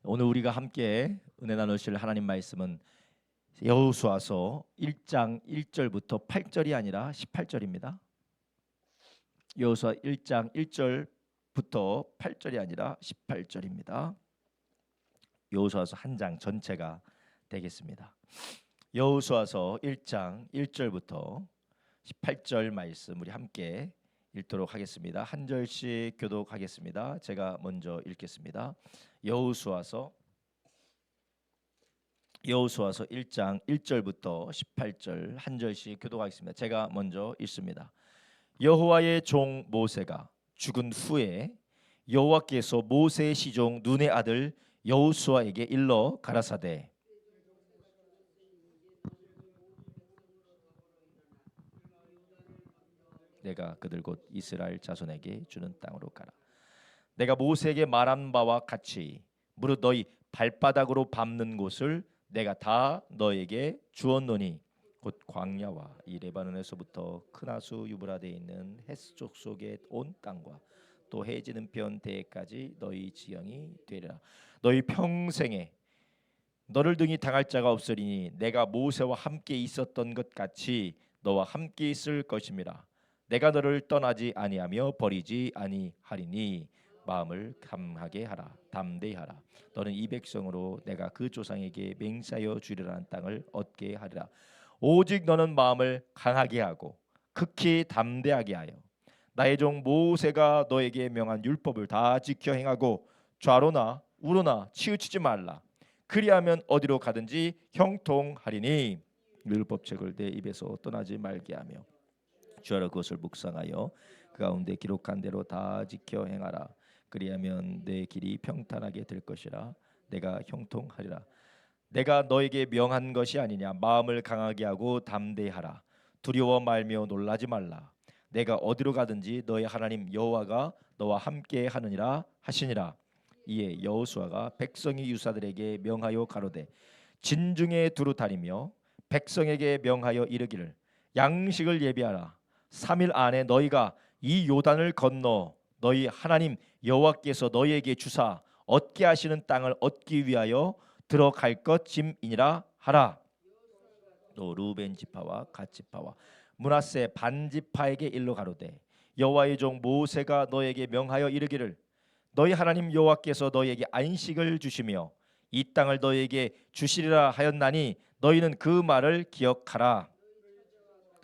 오늘 우리가 함께 은혜 나누실 하나님 말씀은 여호수아서 1장 1절부터 8절이 아니라 18절입니다. 여호수아 1장 1절부터 8절이 아니라 18절입니다. 여호수아서 한 장 전체가 되겠습니다. 여호수아서 1장 1절부터 18절 말씀 우리 함께 읽도록 하겠습니다. 한 절씩 교독하겠습니다. 제가 먼저 읽겠습니다. 여호수아서 1장 1절부터 18절 한 절씩 교독하겠습니다. 제가 먼저 읽습니다. 여호와의 종 모세가 죽은 후에 여호와께서 모세의 시종 눈의 아들 여호수아에게 일러 가라사대 내가 그들 곧 이스라엘 자손에게 주는 땅으로 가라. 내가 모세에게 말한 바와 같이 무릇 너희 발바닥으로 밟는 곳을 내가 다 너에게 주었노니 곧 광야와 이 레바논에서부터 큰 하수 유브라데에 있는 헷쪽 속의 온 땅과 또 해지는 편 대까지 너희 지형이 되리라. 너희 평생에 너를 등이 당할 자가 없으리니 내가 모세와 함께 있었던 것 같이 너와 함께 있을 것임이라. 내가 너를 떠나지 아니하며 버리지 아니하리니 마음을 강하게 하라. 담대히 하라. 너는 이 백성으로 내가 그 조상에게 맹세하여 주리라는 땅을 얻게 하리라. 오직 너는 마음을 강하게 하고 극히 담대하게 하여 나의 종 모세가 너에게 명한 율법을 다 지켜 행하고 좌로나 우로나 치우치지 말라. 그리하면 어디로 가든지 형통하리니 율법책을 내 입에서 떠나지 말게 하며 주하라 그것을 묵상하여 그 가운데 기록한 대로 다 지켜 행하라. 그리하면 내 길이 평탄하게 될 것이라. 내가 형통하리라. 내가 너에게 명한 것이 아니냐. 마음을 강하게 하고 담대히 하라. 두려워 말며 놀라지 말라. 내가 어디로 가든지 너의 하나님 여호와가 너와 함께 하느니라 하시니라. 이에 여호수아가 백성의 유사들에게 명하여 가로되 진중에 두루 다니며 백성에게 명하여 이르기를 양식을 예비하라. 3일 안에 너희가 이 요단을 건너 너희 하나님 여호와께서 너희에게 주사 얻게 하시는 땅을 얻기 위하여 들어갈 것임이니라 하라. 또 루벤 지파와 갓 지파와 므낫세 반 지파에게 일러 가로되 여호와의 종 모세가 너에게 명하여 이르기를 너희 하나님 여호와께서 너희에게 안식을 주시며 이 땅을 너희에게 주시리라 하였나니 너희는 그 말을 기억하라.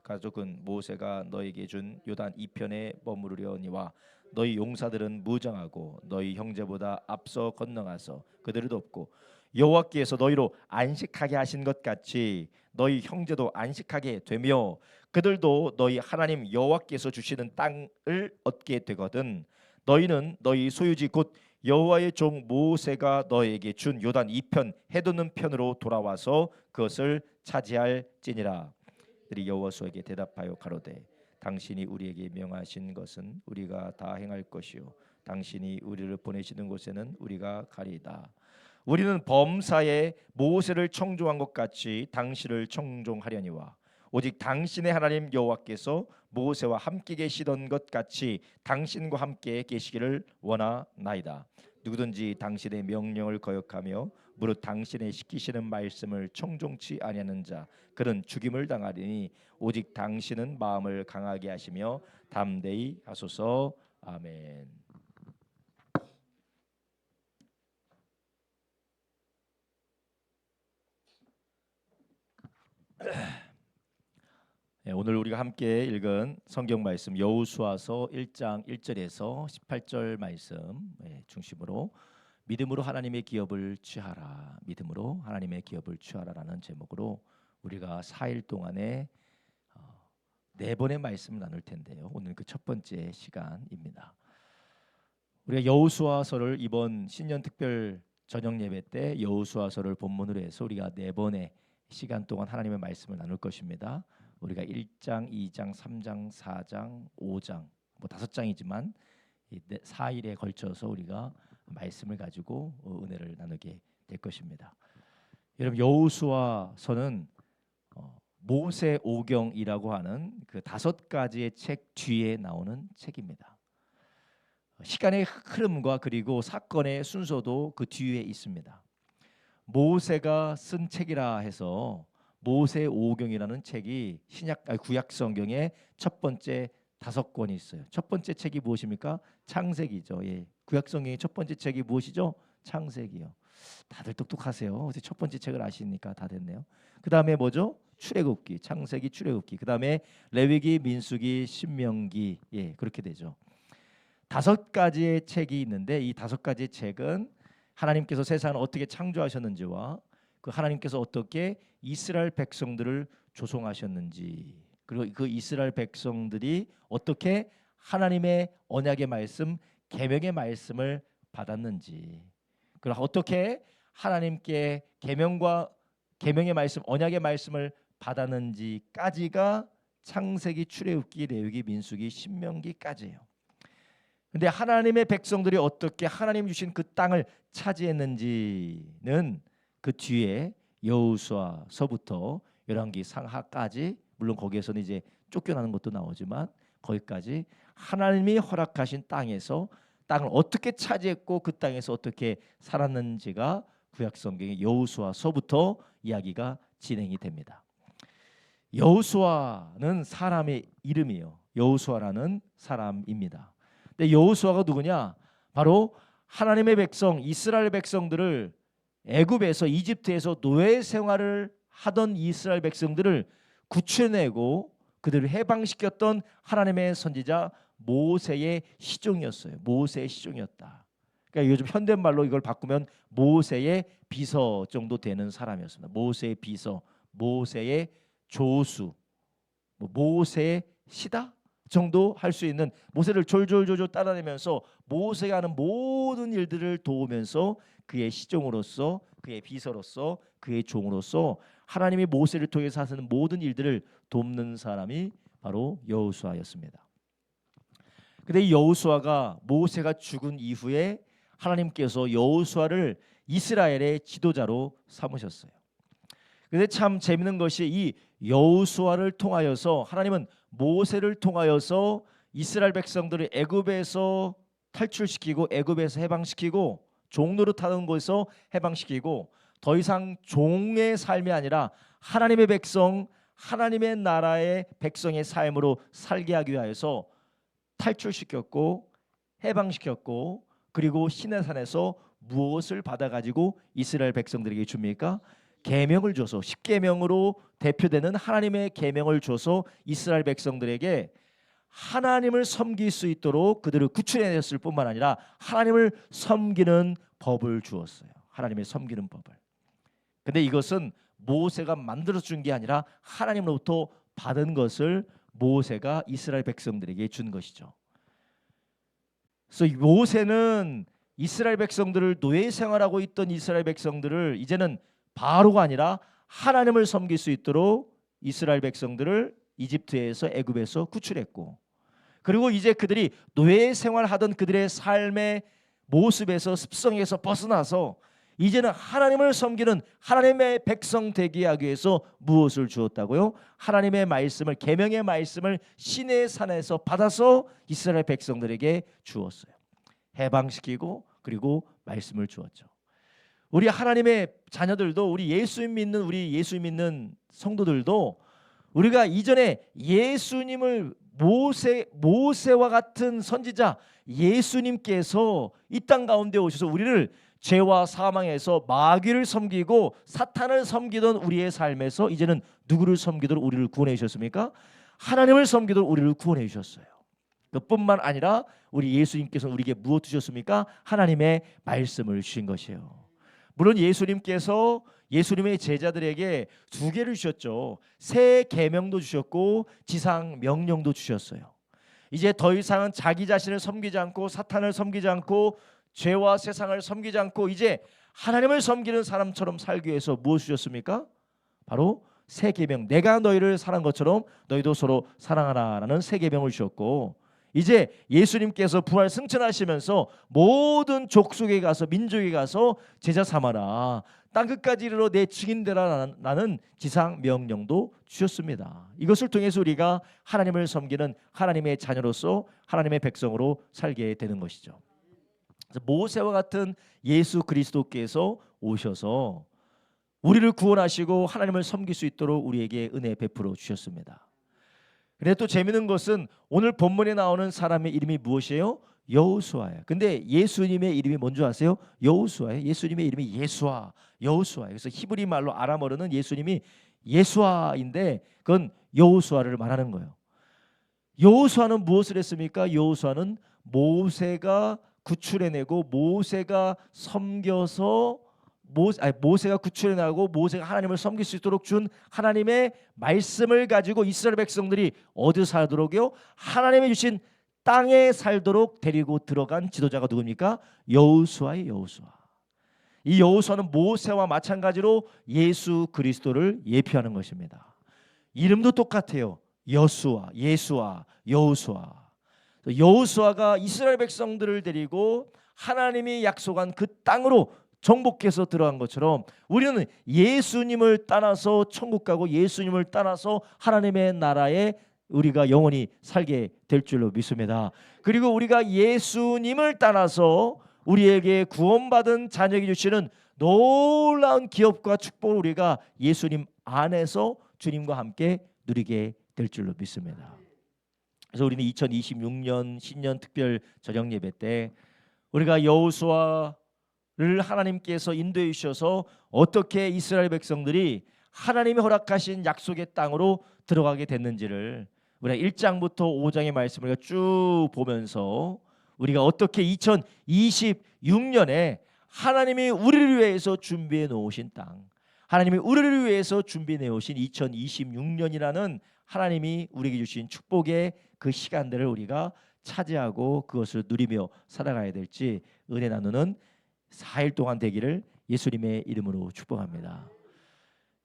가족은 모세가 너에게 준 요단 이편에 머무르려니와 너희 용사들은 무장하고 너희 형제보다 앞서 건너가서 그들을 돕고 여호와께서 너희로 안식하게 하신 것 같이 너희 형제도 안식하게 되며 그들도 너희 하나님 여호와께서 주시는 땅을 얻게 되거든. 너희는 너희 소유지 곧 여호와의 종 모세가 너에게 준 요단 이편 해돋는 편으로 돌아와서 그것을 차지할지니라. 그들이 여호수아에게 대답하여 가로되 당신이 우리에게 명하신 것은 우리가 다 행할 것이요 당신이 우리를 보내시는 곳에는 우리가 가리이다. 우리는 범사에 모세를 청종한 것 같이 당신을 청종하려니와 오직 당신의 하나님 여호와께서 모세와 함께 계시던 것 같이 당신과 함께 계시기를 원하나이다. 누구든지 당신의 명령을 거역하며 무릇 당신의 시키시는 말씀을 청종치 아니하는 자 그는 죽임을 당하리니 오직 당신은 마음을 강하게 하시며 담대히 하소서. 아멘. 오늘 우리가 함께 읽은 성경 말씀 여호수아서 1장 1절에서 18절 말씀 중심으로 믿음으로 하나님의 기업을 취하라. 믿음으로 하나님의 기업을 취하라라는 제목으로 우리가 4일 동안에 4번의 말씀을 나눌 텐데요. 오늘 그 첫 번째 시간입니다. 우리가 여호수아서를 이번 신년 특별 저녁 예배 때 여호수아서를 본문으로 해서 우리가 4번의 시간 동안 하나님의 말씀을 나눌 것입니다. 우리가 1장, 2장, 3장, 4장, 5장 뭐 5장이지만 4일에 걸쳐서 우리가 말씀을 가지고 은혜를 나누게 될 것입니다. 여러분 여호수아서는 모세 오경이라고 하는 그 5가지의 책 뒤에 나오는 책입니다. 시간의 흐름과 그리고 사건의 순서도 그 뒤에 있습니다. 모세가 쓴 책이라 해서 모세오경이라는 책이 구약 성경의 첫 번째 5권이 있어요. 첫 번째 책이 무엇입니까? 창세기죠. 예. 구약 성경의 첫 번째 책이 무엇이죠? 창세기요. 다들 똑똑하세요. 첫 번째 책을 아시니까 다 됐네요. 그 다음에 뭐죠? 출애굽기, 창세기, 출애굽기. 그 다음에 레위기, 민수기, 신명기. 예, 그렇게 되죠. 5가지의 책이 있는데 이 5가지의 책은 하나님께서 세상을 어떻게 창조하셨는지와 그 하나님께서 어떻게 이스라엘 백성들을 조성하셨는지, 그리고 그 이스라엘 백성들이 어떻게 하나님의 언약의 말씀, 계명의 말씀을 받았는지, 그리고 어떻게 하나님께 계명의 말씀, 언약의 말씀을 받았는지까지가 창세기, 출애굽기, 레위기, 민수기, 신명기까지예요. 근데 하나님의 백성들이 어떻게 하나님 주신 그 땅을 차지했는지는 그 뒤에 여호수아서부터 열왕기 상하까지, 물론 거기에서는 이제 쫓겨나는 것도 나오지만 거기까지 하나님이 허락하신 땅에서 땅을 어떻게 차지했고 그 땅에서 어떻게 살았는지가 구약 성경의 여호수아서부터 이야기가 진행이 됩니다. 여호수아는 사람의 이름이에요. 여호수아라는 사람입니다. 근데 여호수아가 누구냐? 바로 하나님의 백성, 이스라엘 백성들을 애굽에서, 이집트에서 노예 생활을 하던 이스라엘 백성들을 구출해내고 그들을 해방시켰던 하나님의 선지자 모세의 시종이었어요. 모세의 시종이었다. 그러니까 요즘 현대말로 이걸 바꾸면 모세의 비서 정도 되는 사람이었습니다. 모세의 비서, 모세의 조수, 모세의 시다 정도 할 수 있는, 모세를 졸졸졸졸 따라내면서 모세가 하는 모든 일들을 도우면서 그의 시종으로서, 그의 비서로서, 그의 종으로서 하나님이 모세를 통해서 하시는 모든 일들을 돕는 사람이 바로 여호수아였습니다. 근데 이 여호수아가, 모세가 죽은 이후에 하나님께서 여호수아를 이스라엘의 지도자로 삼으셨어요. 근데 참 재밌는 것이 이 여호수아를 통하여서 하나님은 모세를 통하여서 이스라엘 백성들을 애굽에서 탈출시키고 애굽에서 해방시키고 종노릇하는 곳에서 해방시키고 더 이상 종의 삶이 아니라 하나님의 백성, 하나님의 나라의 백성의 삶으로 살게 하기 위하여서 탈출시켰고 해방시켰고, 그리고 시내산에서 무엇을 받아가지고 이스라엘 백성들에게 줍니까? 계명을 줘서, 십계명으로 대표되는 하나님의 계명을 줘서 이스라엘 백성들에게 하나님을 섬길 수 있도록 그들을 구출해냈을 뿐만 아니라 하나님을 섬기는 법을 주었어요. 하나님을 섬기는 법을. 근데 이것은 모세가 만들어 준 게 아니라 하나님으로부터 받은 것을 모세가 이스라엘 백성들에게 준 것이죠. 그래서 모세는 이스라엘 백성들을, 노예 생활하고 있던 이스라엘 백성들을 이제는 바로가 아니라 하나님을 섬길 수 있도록 이스라엘 백성들을 이집트에서, 애굽에서 구출했고, 그리고 이제 그들이 노예 생활하던 그들의 삶의 모습에서, 습성에서 벗어나서 이제는 하나님을 섬기는 하나님의 백성 되게 하기 위해서 무엇을 주었다고요? 하나님의 말씀을, 계명의 말씀을 시내 산에서 받아서 이스라엘 백성들에게 주었어요. 해방시키고 그리고 말씀을 주었죠. 우리 하나님의 자녀들도, 우리 예수 믿는 성도들도 우리가 이전에 예수님을, 모세와 같은 선지자 예수님께서 이 땅 가운데 오셔서 우리를 죄와 사망에서 마귀를 섬기고 사탄을 섬기던 우리의 삶에서 이제는 누구를 섬기도록 우리를 구원해 주셨습니까? 하나님을 섬기도록 우리를 구원해 주셨어요. 그뿐만 아니라 우리 예수님께서 우리에게 무엇 주셨습니까? 하나님의 말씀을 주신 것이에요. 물론 예수님께서 예수님의 제자들에게 2개를 주셨죠. 새 계명도 주셨고 지상 명령도 주셨어요. 이제 더 이상은 자기 자신을 섬기지 않고 사탄을 섬기지 않고 죄와 세상을 섬기지 않고 이제 하나님을 섬기는 사람처럼 살기 위해서 무엇을 주셨습니까? 바로 새 계명, 내가 너희를 사랑한 것처럼 너희도 서로 사랑하라라는 새 계명을 주셨고, 이제 예수님께서 부활 승천하시면서 모든 족속에 가서 민족에 가서 제자 삼아라. 땅끝까지 이르러 내 증인 되라라는 지상 명령도 주셨습니다. 이것을 통해서 우리가 하나님을 섬기는 하나님의 자녀로서 하나님의 백성으로 살게 되는 것이죠. 그래서 모세와 같은 예수 그리스도께서 오셔서 우리를 구원하시고 하나님을 섬길 수 있도록 우리에게 은혜 베풀어 주셨습니다. 그런데 또 재미있는 것은 오늘 본문에 나오는 사람의 이름이 무엇이에요? 여호수아예요. 근데 예수님의 이름이 뭔지 아세요? 여호수아예요. 예수님의 이름이 예수아, 여호수아예요. 그래서 히브리 말로 아람어로는 예수님이 예수아인데 그건 여호수아를 말하는 거예요. 여호수아는 무엇을 했습니까? 여호수아는 모세가 구출해내고 모세가 섬겨서 모세가 구출해나고 모세가 하나님을 섬길 수 있도록 준 하나님의 말씀을 가지고 이스라엘 백성들이 어디 살도록요? 하나님이 주신 땅에 살도록 데리고 들어간 지도자가 누굽니까? 여호수아의 여호수아. 이 여호수아는 모세와 마찬가지로 예수 그리스도를 예표하는 것입니다. 이름도 똑같아요. 여수아, 예수아, 여호수아. 여호수아가 이스라엘 백성들을 데리고 하나님이 약속한 그 땅으로 정복해서 들어간 것처럼 우리는 예수님을 따라서 천국 가고 예수님을 따라서 하나님의 나라에 우리가 영원히 살게 될 줄로 믿습니다. 그리고 우리가 예수님을 따라서 우리에게 구원받은 자녀에게 주시는 놀라운 기업과 축복을 우리가 예수님 안에서 주님과 함께 누리게 될 줄로 믿습니다. 그래서 우리는 2026년 신년 특별 저녁 예배 때 우리가 여호수아를 하나님께서 인도해 주셔서 어떻게 이스라엘 백성들이 하나님이 허락하신 약속의 땅으로 들어가게 됐는지를 우리가 1장부터 5장의 말씀을 쭉 보면서 우리가 어떻게 2026년에 하나님이 우리를 위해서 준비해 놓으신 땅, 하나님이 우리를 위해서 준비해 놓으신 2026년이라는 하나님이 우리에게 주신 축복의 그 시간들을 우리가 차지하고 그것을 누리며 살아가야 될지 은혜 나누는 4일 동안 되기를 예수님의 이름으로 축복합니다.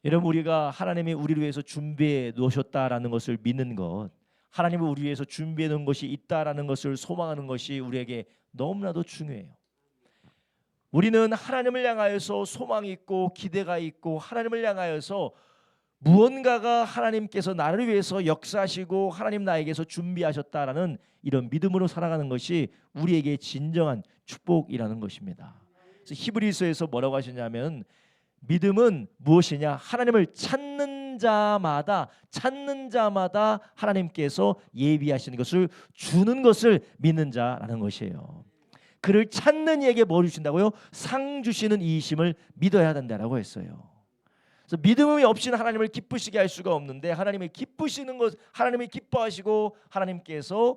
여러분, 우리가 하나님이 우리를 위해서 준비해 놓으셨다라는 것을 믿는 것, 하나님이 우리 위해서 준비해 놓은 것이 있다라는 것을 소망하는 것이 우리에게 너무나도 중요해요. 우리는 하나님을 향하여서 소망이 있고 기대가 있고 하나님을 향하여서 무언가가 하나님께서 나를 위해서 역사하시고 하나님 나에게서 준비하셨다라는 이런 믿음으로 살아가는 것이 우리에게 진정한 축복이라는 것입니다. 그래서 히브리서에서 뭐라고 하셨냐면 믿음은 무엇이냐? 하나님을 찾는 자마다 하나님께서 예비하시는 것을 주는 것을 믿는 자라는 것이에요. 그를 찾는 이에게 뭘 주신다고요? 상 주시는 이이심을 믿어야 된다라고 했어요. 그래서 믿음이 없이는 하나님을 기쁘시게 할 수가 없는데 하나님이 기쁘시는 것, 하나님이 기뻐하시고 하나님께서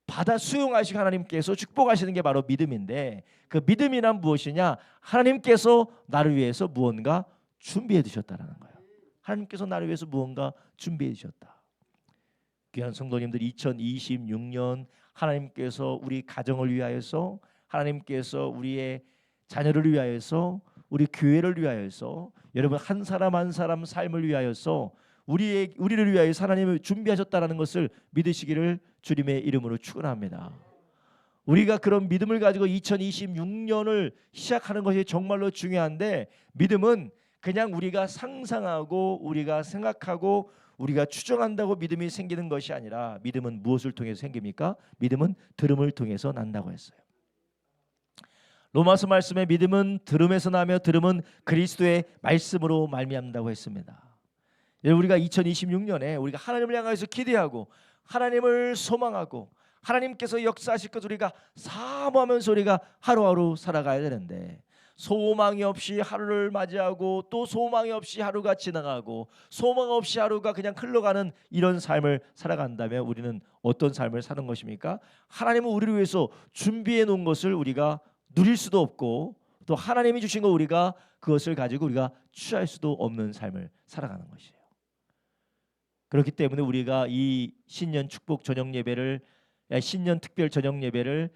받아 수용하시고 하나님께서 축복하시는 게 바로 믿음인데 그 믿음이란 무엇이냐? 하나님께서 나를 위해서 무언가 준비해 두셨다라는 거예요. 하나님께서 나를 위해서 무언가 준비해 주셨다. 귀한 성도님들, 2026년 하나님께서 우리 가정을 위하여서, 하나님께서 우리의 자녀를 위하여서, 우리 교회를 위하여서, 여러분 한 사람 한 사람 삶을 위하여서 우리를 위하여 하나님을 준비하셨다라는 것을 믿으시기를 주님의 이름으로 축원합니다. 우리가 그런 믿음을 가지고 2026년을 시작하는 것이 정말로 중요한데, 믿음은 그냥 우리가 상상하고 우리가 생각하고 우리가 추정한다고 믿음이 생기는 것이 아니라 믿음은 무엇을 통해서 생깁니까? 믿음은 들음을 통해서 난다고 했어요. 로마서 말씀에 믿음은 들음에서 나며 들음은 그리스도의 말씀으로 말미암는다고 했습니다. 우리가 2026년에 우리가 하나님을 향해서 기대하고 하나님을 소망하고 하나님께서 역사하실 것을 우리가 사모하면서 우리가 하루하루 살아가야 되는데, 소망이 없이 하루를 맞이하고 또 소망이 없이 하루가 지나가고 소망 없이 하루가 그냥 흘러가는 이런 삶을 살아간다면 우리는 어떤 삶을 사는 것입니까? 하나님은 우리를 위해서 준비해 놓은 것을 우리가 누릴 수도 없고 또 하나님이 주신 거 우리가 그것을 가지고 우리가 취할 수도 없는 삶을 살아가는 것이에요. 그렇기 때문에 우리가 이 신년 축복 저녁 예배를, 신년 특별 저녁 예배를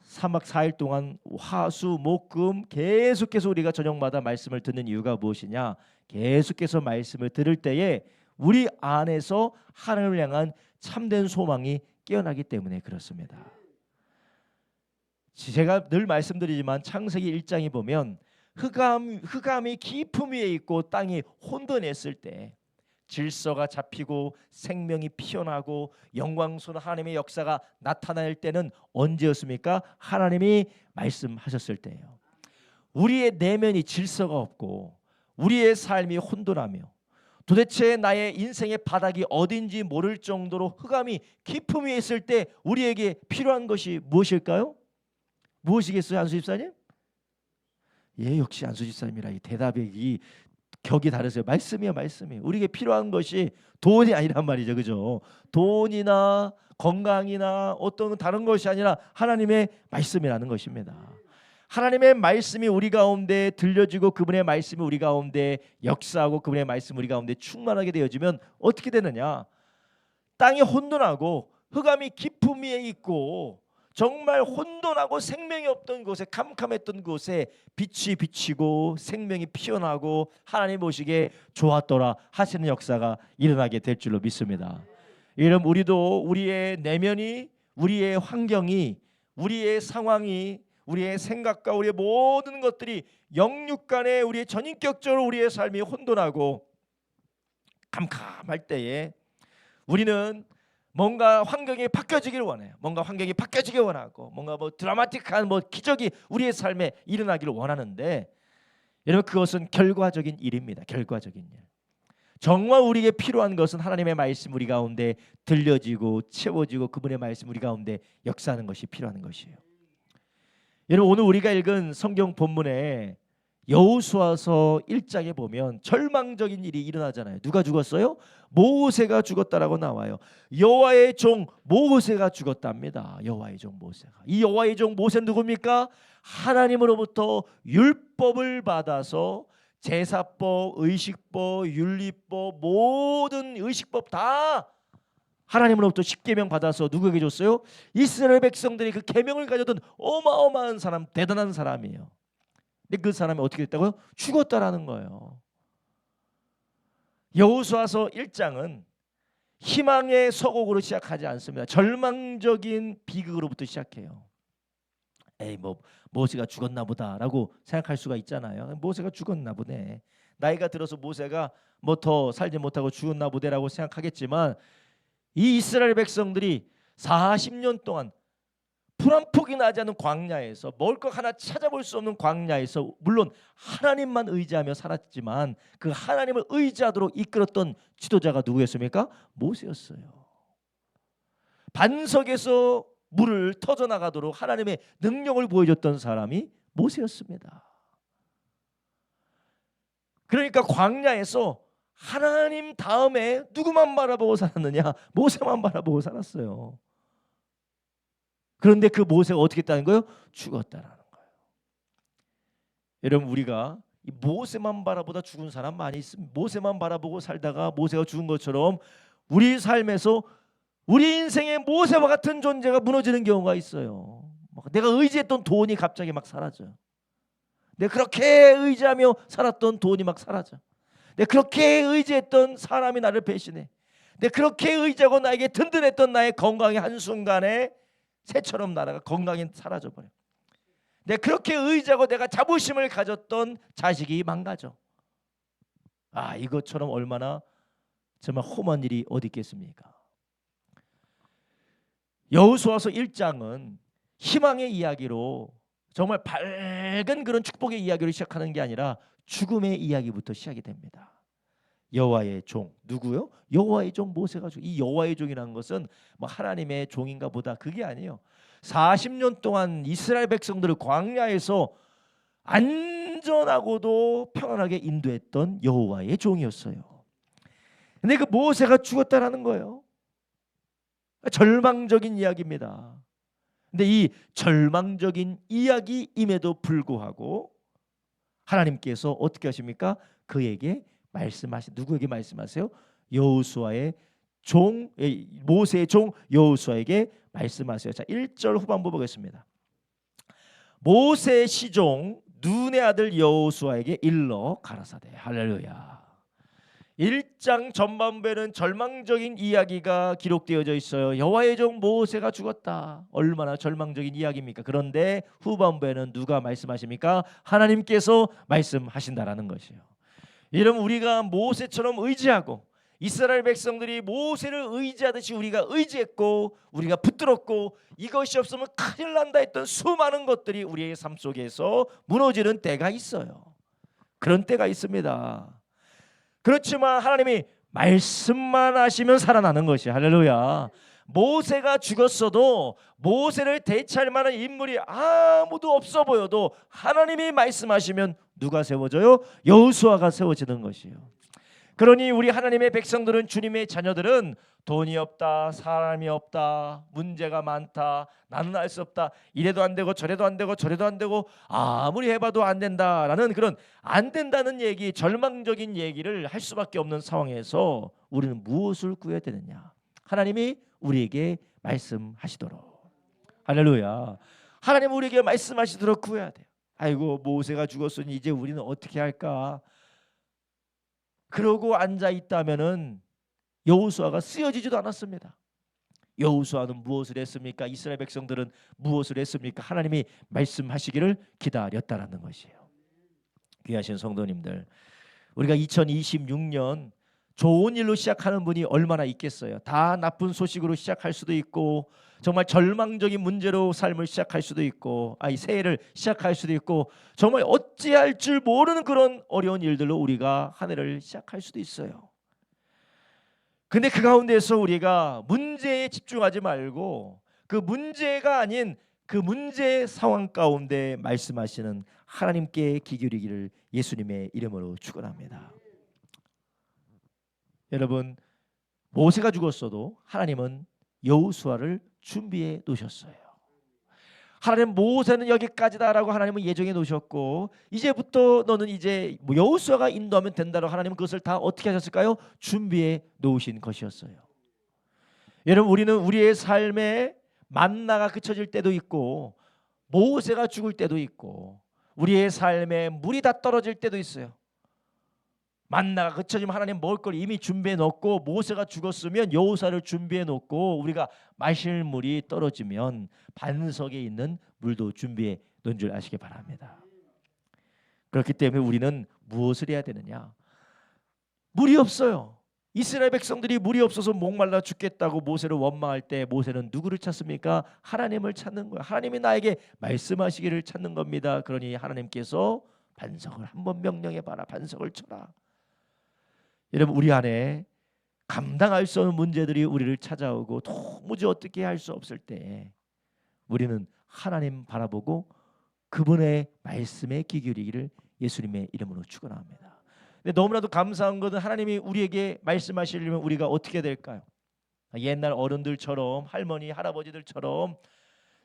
3박 4일 동안 화수 목금 계속해서 우리가 저녁마다 말씀을 듣는 이유가 무엇이냐? 계속해서 말씀을 들을 때에 우리 안에서 하나님을 향한 참된 소망이 깨어나기 때문에 그렇습니다. 제가 늘 말씀드리지만 창세기 1장에 보면 흑암이 깊음 위에 있고 땅이 혼돈했을 때 질서가 잡히고 생명이 피어나고 영광스러운 하나님의 역사가 나타날 때는 언제였습니까? 하나님이 말씀하셨을 때예요. 우리의 내면이 질서가 없고 우리의 삶이 혼돈하며 도대체 나의 인생의 바닥이 어딘지 모를 정도로 흑암이 깊음 위에 있을 때 우리에게 필요한 것이 무엇일까요? 무엇이겠어요, 안수 집사님? 예, 역시 안수 집사님이라 이 대답이 격이 다르세요. 말씀이요, 말씀이에요. 우리에게 필요한 것이 돈이 아니란 말이죠, 그죠? 돈이나 건강이나 어떤 다른 것이 아니라 하나님의 말씀이라는 것입니다. 하나님의 말씀이 우리 가운데 들려지고 그분의 말씀이 우리 가운데 역사하고 그분의 말씀이 우리 가운데 충만하게 되어지면 어떻게 되느냐? 땅이 혼돈하고 흑암이 깊음 위에 있고 정말 혼돈하고 생명이 없던 곳에, 캄캄했던 곳에 빛이 비치고 생명이 피어나고 하나님 보시기에 좋았더라 하시는 역사가 일어나게 될 줄로 믿습니다. 여러분, 우리도 우리의 내면이, 우리의 환경이, 우리의 상황이, 우리의 생각과 우리의 모든 것들이 영육간에 우리의 전인격적으로 우리의 삶이 혼돈하고 캄캄할 때에 우리는 뭔가 환경이 바뀌어지기를 원해요. 뭔가 환경이 바뀌어지길 원하고 뭔가 드라마틱한 기적이 우리의 삶에 일어나기를 원하는데, 여러분, 그것은 결과적인 일입니다. 결과적인 일. 정말 우리에게 필요한 것은 하나님의 말씀 우리 가운데 들려지고 채워지고 그분의 말씀 우리 가운데 역사하는 것이 필요한 것이에요. 여러분, 오늘 우리가 읽은 성경 본문에 여호수아서 1장에 보면 절망적인 일이 일어나잖아요. 누가 죽었어요? 모세가 죽었다라고 나와요. 여호와의 종 모세가 죽었답니다. 여호와의 종 모세가. 이 여호와의 종 모세는 누굽니까? 하나님으로부터 율법을 받아서 제사법, 의식법, 윤리법, 모든 의식법 다 하나님으로부터 십계명 받아서 누구에게 줬어요? 이스라엘 백성들이 그 계명을 가졌던 어마어마한 사람, 대단한 사람이에요. 근데 그 사람이 어떻게 됐다고요? 죽었다라는 거예요. 여호수아서 1장은 희망의 서곡으로 시작하지 않습니다. 절망적인 비극으로부터 시작해요. 에이, 모세가 죽었나 보다라고 생각할 수가 있잖아요. 모세가 죽었나 보네. 나이가 들어서 모세가 더 살지 못하고 죽었나 보대라고 생각하겠지만, 이 이스라엘 백성들이 40년 동안 풀 한 폭이 나지 않는 광야에서 먹을 것 하나 찾아볼 수 없는 광야에서 물론 하나님만 의지하며 살았지만 그 하나님을 의지하도록 이끌었던 지도자가 누구였습니까? 모세였어요. 반석에서 물을 터져나가도록 하나님의 능력을 보여줬던 사람이 모세였습니다. 그러니까 광야에서 하나님 다음에 누구만 바라보고 살았느냐? 모세만 바라보고 살았어요. 그런데 그 모세가 어떻게 했다는 거예요? 죽었다라는 거예요. 여러분, 우리가 이 모세만 바라보다 죽은 사람 많이 있습니다. 모세만 바라보고 살다가 모세가 죽은 것처럼 우리 삶에서 우리 인생의 모세와 같은 존재가 무너지는 경우가 있어요. 내가 의지했던 돈이 갑자기 막 사라져요. 내가 그렇게 의지하며 살았던 돈이 막 사라져. 내가 그렇게 의지했던 사람이 나를 배신해. 내가 그렇게 의지하고 나에게 든든했던 나의 건강이 한순간에 새처럼 날아가 건강이 사라져버려. 내가 그렇게 의지하고 내가 자부심을 가졌던 자식이 망가져. 이것처럼 얼마나 정말 험한 일이 어디 있겠습니까? 여호수아서 1장은 희망의 이야기로, 정말 밝은 그런 축복의 이야기로 시작하는 게 아니라 죽음의 이야기부터 시작이 됩니다. 여호와의 종, 누구요? 여호와의 종 모세가 이 여호와의 종이라는 것은 하나님의 종인가 보다, 그게 아니에요. 40년 동안 이스라엘 백성들을 광야에서 안전하고도 평안하게 인도했던 여호와의 종이었어요. 근데 그 모세가 죽었다라는 거예요. 절망적인 이야기입니다. 근데 이 절망적인 이야기임에도 불구하고 하나님께서 어떻게 하십니까? 그에게 누구에게 말씀하세요? 여호수아의 종, 모세의 종 여호수아에게 말씀하세요. 자, 1절 후반부 보겠습니다. 모세의 시종 눈의 아들 여호수아에게 일러 가라사대. 할렐루야. 1장 전반부에는 절망적인 이야기가 기록되어져 있어요. 여호와의 종 모세가 죽었다. 얼마나 절망적인 이야기입니까? 그런데 후반부에는 누가 말씀하십니까? 하나님께서 말씀하신다라는 것이에요. 이러면 우리가 모세처럼 의지하고 이스라엘 백성들이 모세를 의지하듯이 우리가 의지했고 우리가 붙들었고 이것이 없으면 큰일 난다 했던 수많은 것들이 우리의 삶 속에서 무너지는 때가 있어요. 그런 때가 있습니다. 그렇지만 하나님이 말씀만 하시면 살아나는 것이 할렐루야. 모세가 죽었어도 모세를 대체할 만한 인물이 아무도 없어 보여도 하나님이 말씀하시면 누가 세워져요? 여호수아가 세워지는 것이에요. 그러니 우리 하나님의 백성들은, 주님의 자녀들은 돈이 없다, 사람이 없다, 문제가 많다, 나는 알 수 없다, 이래도 안 되고 저래도 안 되고 저래도 안 되고 아무리 해봐도 안 된다라는 그런 안 된다는 얘기, 절망적인 얘기를 할 수밖에 없는 상황에서 우리는 무엇을 구해야 되느냐? 하나님이 우리에게 말씀하시도록. 할렐루야. 하나님 우리에게 말씀하시도록 구해야 돼요. 아이고 모세가 죽었으니 이제 우리는 어떻게 할까? 그러고 앉아 있다면은 여호수아가 쓰여지지도 않았습니다. 여호수아는 무엇을 했습니까? 이스라엘 백성들은 무엇을 했습니까? 하나님이 말씀하시기를 기다렸다라는 것이에요. 귀하신 성도님들, 우리가 2026년 좋은 일로 시작하는 분이 얼마나 있겠어요? 다 나쁜 소식으로 시작할 수도 있고 정말 절망적인 문제로 삶을 시작할 수도 있고 이 새해를 시작할 수도 있고 정말 어찌할 줄 모르는 그런 어려운 일들로 우리가 한 해를 시작할 수도 있어요. 근데 그 가운데서 우리가 문제에 집중하지 말고 그 문제가 아닌 그 문제 상황 가운데 말씀하시는 하나님께 귀 기울이기를 예수님의 이름으로 축원합니다. 여러분, 모세가 죽었어도 하나님은 여호수아를 준비해 놓으셨어요. 하나님 모세는 여기까지다라고 하나님은 예정해 놓으셨고 이제부터 너는 이제 여호수아가 인도하면 된다라고 하나님은 그것을 다 어떻게 하셨을까요? 준비해 놓으신 것이었어요. 여러분, 우리는 우리의 삶에 만나가 그쳐질 때도 있고 모세가 죽을 때도 있고 우리의 삶에 물이 다 떨어질 때도 있어요. 만나가 그쳐지면 하나님 먹을 걸 이미 준비해 놓고 모세가 죽었으면 여호수아를 준비해 놓고 우리가 마실 물이 떨어지면 반석에 있는 물도 준비해 놓은 줄 아시기 바랍니다. 그렇기 때문에 우리는 무엇을 해야 되느냐? 물이 없어요. 이스라엘 백성들이 물이 없어서 목말라 죽겠다고 모세를 원망할 때 모세는 누구를 찾습니까? 하나님을 찾는 거예요. 하나님이 나에게 말씀하시기를 찾는 겁니다. 그러니 하나님께서 반석을 한번 명령해 봐라. 반석을 쳐라. 여러분, 우리 안에 감당할 수 없는 문제들이 우리를 찾아오고 도무지 어떻게 할 수 없을 때 우리는 하나님 바라보고 그분의 말씀에 귀 기울이기를 예수님의 이름으로 축원합니다. 근데 너무나도 감사한 것은 하나님이 우리에게 말씀하시려면 우리가 어떻게 될까요? 옛날 어른들처럼 할머니 할아버지들처럼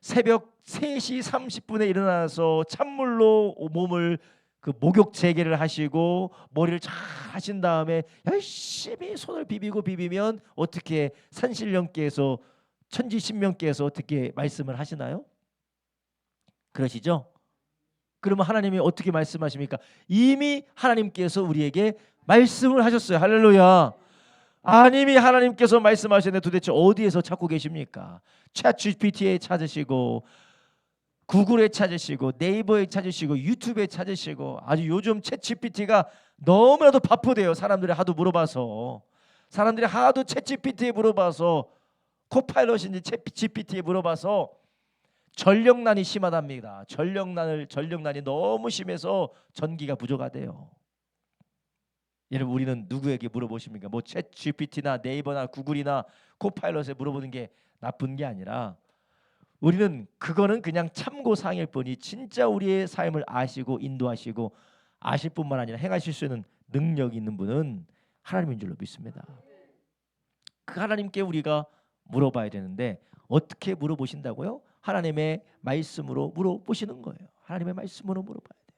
새벽 3시 30분에 일어나서 찬물로 몸을 그 목욕 재개를 하시고 머리를 잘 하신 다음에 열심히 손을 비비면 어떻게 산신령께서 천지신명께서 어떻게 말씀을 하시나요? 그러시죠? 그러면 하나님이 어떻게 말씀하십니까? 이미 하나님께서 우리에게 말씀을 하셨어요. 할렐루야. 이미 하나님께서 말씀하셨는데 도대체 어디에서 찾고 계십니까? 챗GPT에 찾으시고 구글에 찾으시고 네이버에 찾으시고 유튜브에 찾으시고 아주 요즘 챗GPT가 너무나도 바쁘대요. 사람들이 하도 물어봐서 사람들이 하도 챗GPT에 물어봐서 코파일럿인지 챗GPT에 물어봐서 전력난이 심하답니다. 전력난이 너무 심해서 전기가 부족하대요. 여러분, 우리는 누구에게 물어보십니까? 뭐 챗GPT나 네이버나 구글이나 코파일럿에 물어보는 게 나쁜 게 아니라 우리는 그거는 그냥 참고사항일 뿐이 진짜 우리의 삶을 아시고 인도하시고 아실 뿐만 아니라 행하실 수 있는 능력이 있는 분은 하나님인 줄로 믿습니다. 그 하나님께 우리가 물어봐야 되는데 어떻게 물어보신다고요? 하나님의 말씀으로 물어보시는 거예요. 하나님의 말씀으로 물어봐야 돼요.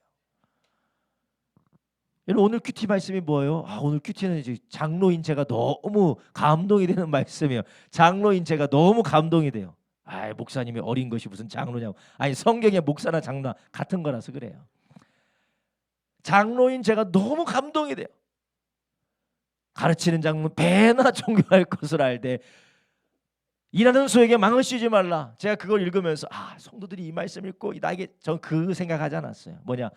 여러분, 오늘 큐티 말씀이 뭐예요? 오늘 큐티는 이제 장로인 제가 너무 감동이 되는 말씀이에요. 장로인 제가 너무 감동이 돼요. 목사님이 어린 것이 무슨 장로냐고. 성경에 목사나 장로 같은 거라서 그래요. 장로인 제가 너무 감동이 돼요. 가르치는 자는 배나 존경할 것을 알되 일하는 소에게 망을 씌우지 말라. 제가 그걸 읽으면서 성도들이 이 말씀 읽고 나에게 전 그 생각하지 않았어요. 뭐냐?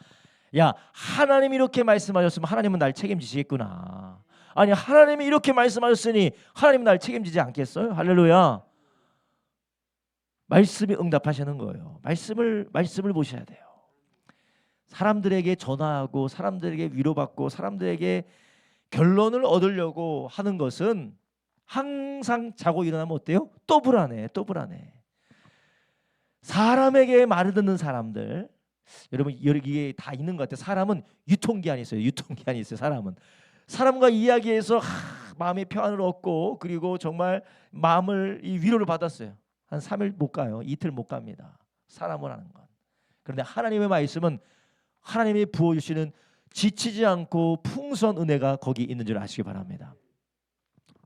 야, 하나님이 이렇게 말씀하셨으면 하나님은 날 책임지시겠구나. 아니, 하나님이 이렇게 말씀하셨으니 하나님은 날 책임지지 않겠어요? 할렐루야. 말씀이 응답하시는 거예요. 말씀을 보셔야 돼요. 사람들에게 전화하고 사람들에게 위로받고 사람들에게 결론을 얻으려고 하는 것은 항상 자고 일어나면 어때요? 또 불안해. 사람에게 말을 듣는 사람들, 여러분 여기에 다 있는 것 같아요. 사람은 유통기한이 있어요. 사람과 이야기해서 마음의 평안을 얻고 그리고 정말 마음을 이 위로를 받았어요. 한 3일 못 가요. 이틀 못 갑니다. 사람을 하는 건. 그런데 하나님의 말씀은 하나님이 부어주시는 지치지 않고 풍성한 은혜가 거기 있는 줄 아시기 바랍니다.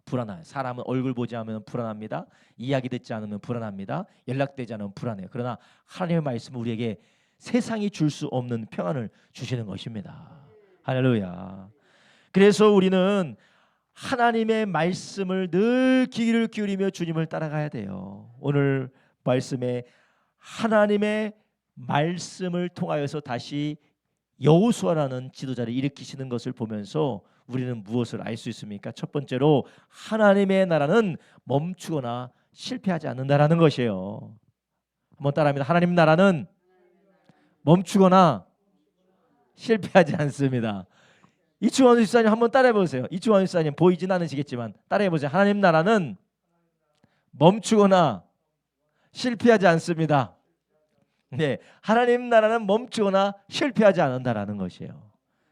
불안해요. 사람은 얼굴 보지 않으면 불안합니다. 이야기 듣지 않으면 불안합니다. 연락되지 않으면 불안해요. 그러나 하나님의 말씀은 우리에게 세상이 줄 수 없는 평안을 주시는 것입니다. 할렐루야. 그래서 우리는 하나님의 말씀을 늘 귀를 기울이며 주님을 따라가야 돼요. 오늘 말씀에 하나님의 말씀을 통하여서 다시 여호수아라는 지도자를 일으키시는 것을 보면서 우리는 무엇을 알 수 있습니까? 첫 번째로 하나님의 나라는 멈추거나 실패하지 않는다라는 것이에요. 한번 따라합니다. 하나님 나라는 멈추거나 실패하지 않습니다. 이충원 집사님 한번 따라해보세요. 이충원 집사님 보이진 않으시겠지만 따라해보세요. 하나님 나라는 멈추거나 실패하지 않습니다. 네, 하나님 나라는 멈추거나 실패하지 않는다라는 것이에요.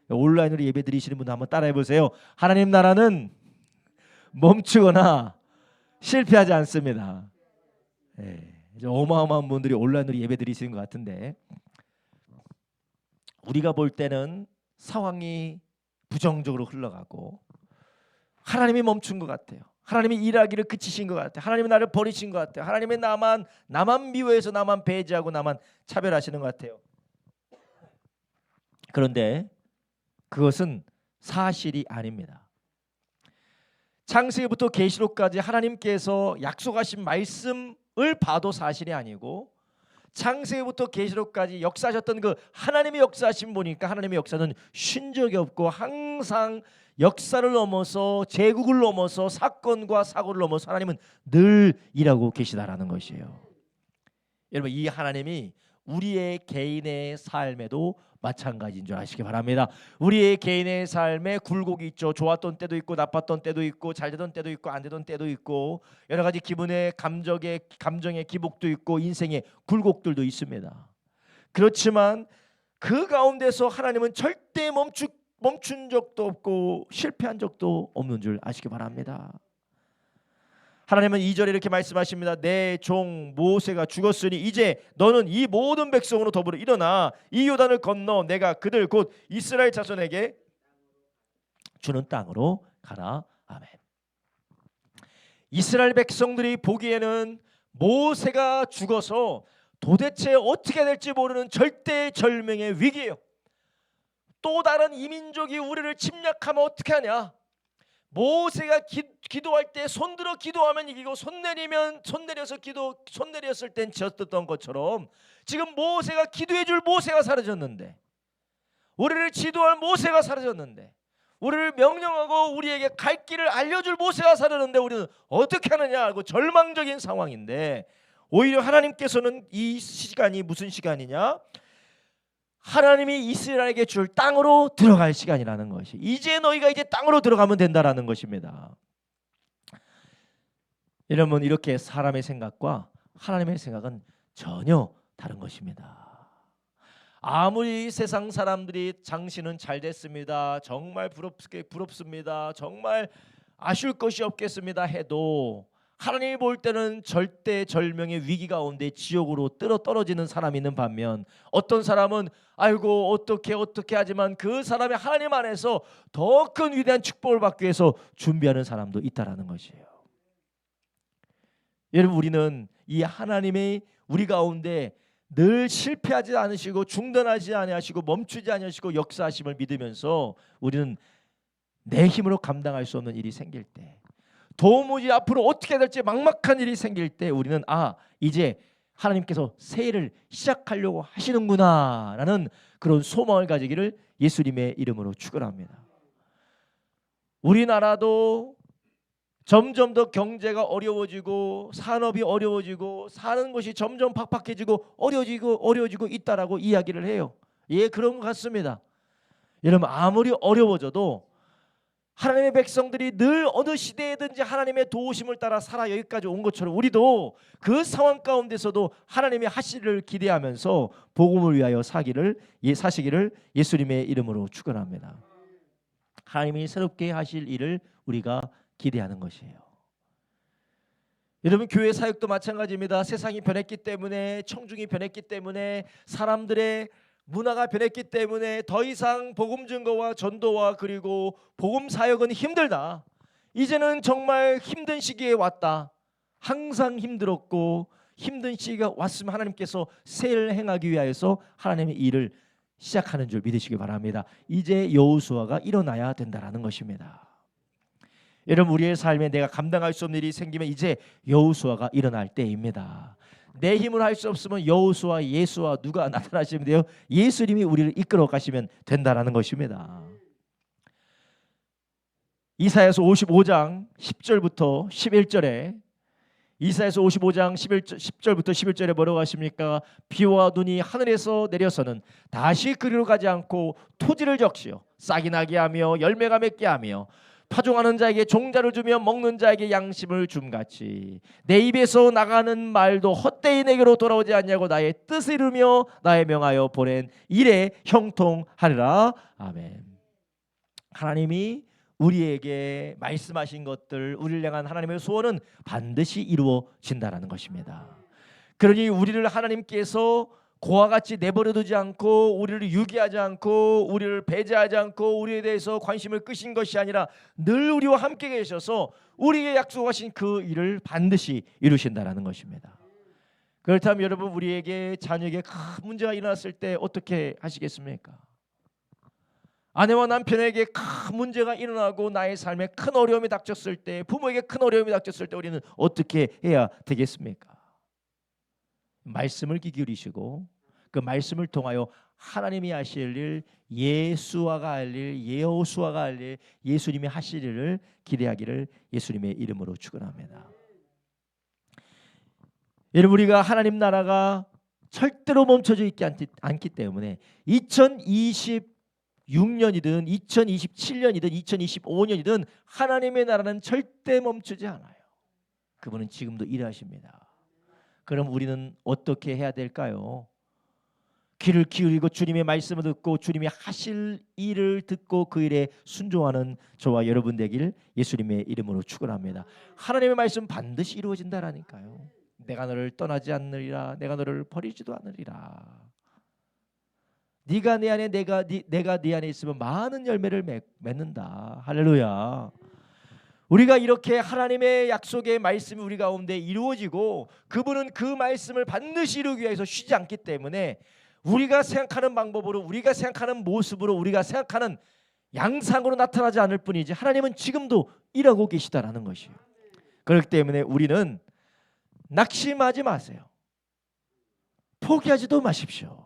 온라인으로 예배 드리시는 분들 한번 따라해보세요. 하나님 나라는 멈추거나 실패하지 않습니다. 네, 어마어마한 분들이 온라인으로 예배 드리시는 것 같은데 우리가 볼 때는 상황이 부정적으로 흘러가고 하나님이 멈춘 것 같아요. 하나님이 일하기를 그치신 것 같아요. 하나님이 나를 버리신 것 같아요. 하나님이 나만 미워해서 나만 배제하고 나만 차별하시는 것 같아요. 그런데 그것은 사실이 아닙니다. 창세기부터 계시록까지 하나님께서 약속하신 말씀을 봐도 사실이 아니고 창세기부터 계시록까지 역사하셨던 그 하나님의 역사하심 보니까 하나님의 역사는 쉰 적이 없고 항상 역사를 넘어서 제국을 넘어서 사건과 사고를 넘어서 하나님은 늘 일하고 계시다라는 것이에요. 여러분 이 하나님이 우리의 개인의 삶에도 마찬가지인 줄 아시기 바랍니다. 우리의 개인의 삶에 굴곡이 있죠. 좋았던 때도 있고 나빴던 때도 있고 잘 되던 때도 있고 안 되던 때도 있고 여러 가지 기분의 감정의 기복도 있고 인생의 굴곡들도 있습니다. 그렇지만 그 가운데서 하나님은 절대 멈춘 적도 없고 실패한 적도 없는 줄 아시기 바랍니다. 하나님은 2절에 이렇게 말씀하십니다. 내 종 모세가 죽었으니 이제 너는 이 모든 백성으로 더불어 일어나 이 요단을 건너 내가 그들 곧 이스라엘 자손에게 주는 땅으로 가라. 아멘. 이스라엘 백성들이 보기에는 모세가 죽어서 도대체 어떻게 될지 모르는 절대절명의 위기예요. 또 다른 이민족이 우리를 침략하면 어떻게 하냐? 모세가 기도할 때 손들어 기도하면 이기고 손내렸을 땐 졌던 것처럼 지금 모세가 기도해줄 모세가 사라졌는데 우리를 지도할 모세가 사라졌는데 우리를 명령하고 우리에게 갈 길을 알려줄 모세가 사라졌는데 우리는 어떻게 하느냐 하고 절망적인 상황인데 오히려 하나님께서는 이 시간이 무슨 시간이냐? 하나님이 이스라엘에게 줄 땅으로 들어갈 시간이라는 것이 이제 너희가 이제 땅으로 들어가면 된다라는 것입니다. 여러분 이렇게 사람의 생각과 하나님의 생각은 전혀 다른 것입니다. 아무리 세상 사람들이 당신은 잘 됐습니다. 정말 부럽습니다. 정말 아쉬울 것이 없겠습니다 해도 하나님이 볼 때는 절대절명의 위기 가운데 지옥으로 떨어지는 사람이 있는 반면 어떤 사람은 아이고 어떻게 하지만 그 사람이 하나님 안에서 더 큰 위대한 축복을 받기 위해서 준비하는 사람도 있다라는 것이에요. 여러분 우리는 이 하나님의 우리 가운데 늘 실패하지 않으시고 중단하지 아니하시고 멈추지 아니하시고 역사하심을 믿으면서 우리는 내 힘으로 감당할 수 없는 일이 생길 때, 도무지 앞으로 어떻게 해야 될지 막막한 일이 생길 때 우리는 이제 하나님께서 새해를 시작하려고 하시는구나 라는 그런 소망을 가지기를 예수님의 이름으로 축원합니다. 우리나라도 점점 더 경제가 어려워지고 산업이 어려워지고 사는 것이 점점 팍팍해지고 어려워지고 있다라고 이야기를 해요. 예, 그런 것 같습니다. 여러분, 아무리 어려워져도 하나님의 백성들이 늘 어느 시대에든지 하나님의 도우심을 따라 살아 여기까지 온 것처럼 우리도 그 상황 가운데서도 하나님의 하시기를 기대하면서 복음을 위하여 사시기를 예수님의 이름으로 축원합니다. 하나님이 새롭게 하실 일을 우리가 기대하는 것이에요. 여러분, 교회 사역도 마찬가지입니다. 세상이 변했기 때문에, 청중이 변했기 때문에, 사람들의 문화가 변했기 때문에 더 이상 복음 증거와 전도와 그리고 복음 사역은 힘들다. 이제는 정말 힘든 시기에 왔다. 항상 힘들었고 힘든 시기가 왔으면 하나님께서 새해를 행하기 위하여서 하나님의 일을 시작하는 줄 믿으시기 바랍니다. 이제 여호수아가 일어나야 된다라는 것입니다. 여러분, 우리의 삶에 내가 감당할 수 없는 일이 생기면 이제 여호수아가 일어날 때입니다. 내 힘으로 할 수 없으면 여호수아, 예수와 누가 나타나시면 돼요? 예수님이 우리를 이끌어 가시면 된다라는 것입니다. 이사야서 55장 10절부터 11절에 이사야서 55장 10절부터 11절에 뭐라고 하십니까? 비와 눈이 하늘에서 내려서는 다시 그리로 가지 않고 토지를 적시어 싹이 나게 하며 열매가 맺게 하며 파종하는 자에게 종자를 주며 먹는 자에게 양심을 줌같이 내 입에서 나가는 말도 헛되이 내게로 돌아오지 않냐고 나의 뜻을 이루며 나의 명하여 보낸 일에 형통하리라. 아멘. 하나님이 우리에게 말씀하신 것들, 우리를 향한 하나님의 소원은 반드시 이루어진다라는 것입니다. 그러니 우리를 하나님께서 고와 같이 내버려두지 않고 우리를 유기하지 않고 우리를 배제하지 않고 우리에 대해서 관심을 끄신 것이 아니라 늘 우리와 함께 계셔서 우리에게 약속하신 그 일을 반드시 이루신다라는 것입니다. 그렇다면 여러분, 우리에게 자녀에게 큰 문제가 일어났을 때 어떻게 하시겠습니까? 아내와 남편에게 큰 문제가 일어나고 나의 삶에 큰 어려움이 닥쳤을 때, 부모에게 큰 어려움이 닥쳤을 때 우리는 어떻게 해야 되겠습니까? 말씀을 귀 기울이시고 그 말씀을 통하여 하나님이 하실 일, 예수아가 할 일, 여호수아가 할 일, 예수님이 하실 일을 기대하기를 예수님의 이름으로 축원합니다. 여러분, 우리가 하나님 나라가 절대로 멈춰져 있지 않기 때문에 2026년이든 2027년이든 2025년이든 하나님의 나라는 절대 멈추지 않아요. 그분은 지금도 일하십니다. 그럼 우리는 어떻게 해야 될까요? 귀를 기울이고 주님의 말씀을 듣고 주님이 하실 일을 듣고 그 일에 순종하는 저와 여러분 되길 예수님의 이름으로 축원합니다. 하나님의 말씀 반드시 이루어진다라니까요. 내가 너를 떠나지 않으리라, 내가 너를 버리지도 않으리라. 네가 내 안에 내가 네 안에 있으면 많은 열매를 맺는다. 할렐루야. 우리가 이렇게 하나님의 약속의 말씀이 우리 가운데 이루어지고 그분은 그 말씀을 반드시 이루기 위해서 쉬지 않기 때문에 우리가 생각하는 방법으로, 우리가 생각하는 모습으로, 우리가 생각하는 양상으로 나타나지 않을 뿐이지 하나님은 지금도 일하고 계시다라는 것이에요. 그렇기 때문에 우리는 낙심하지 마세요. 포기하지도 마십시오.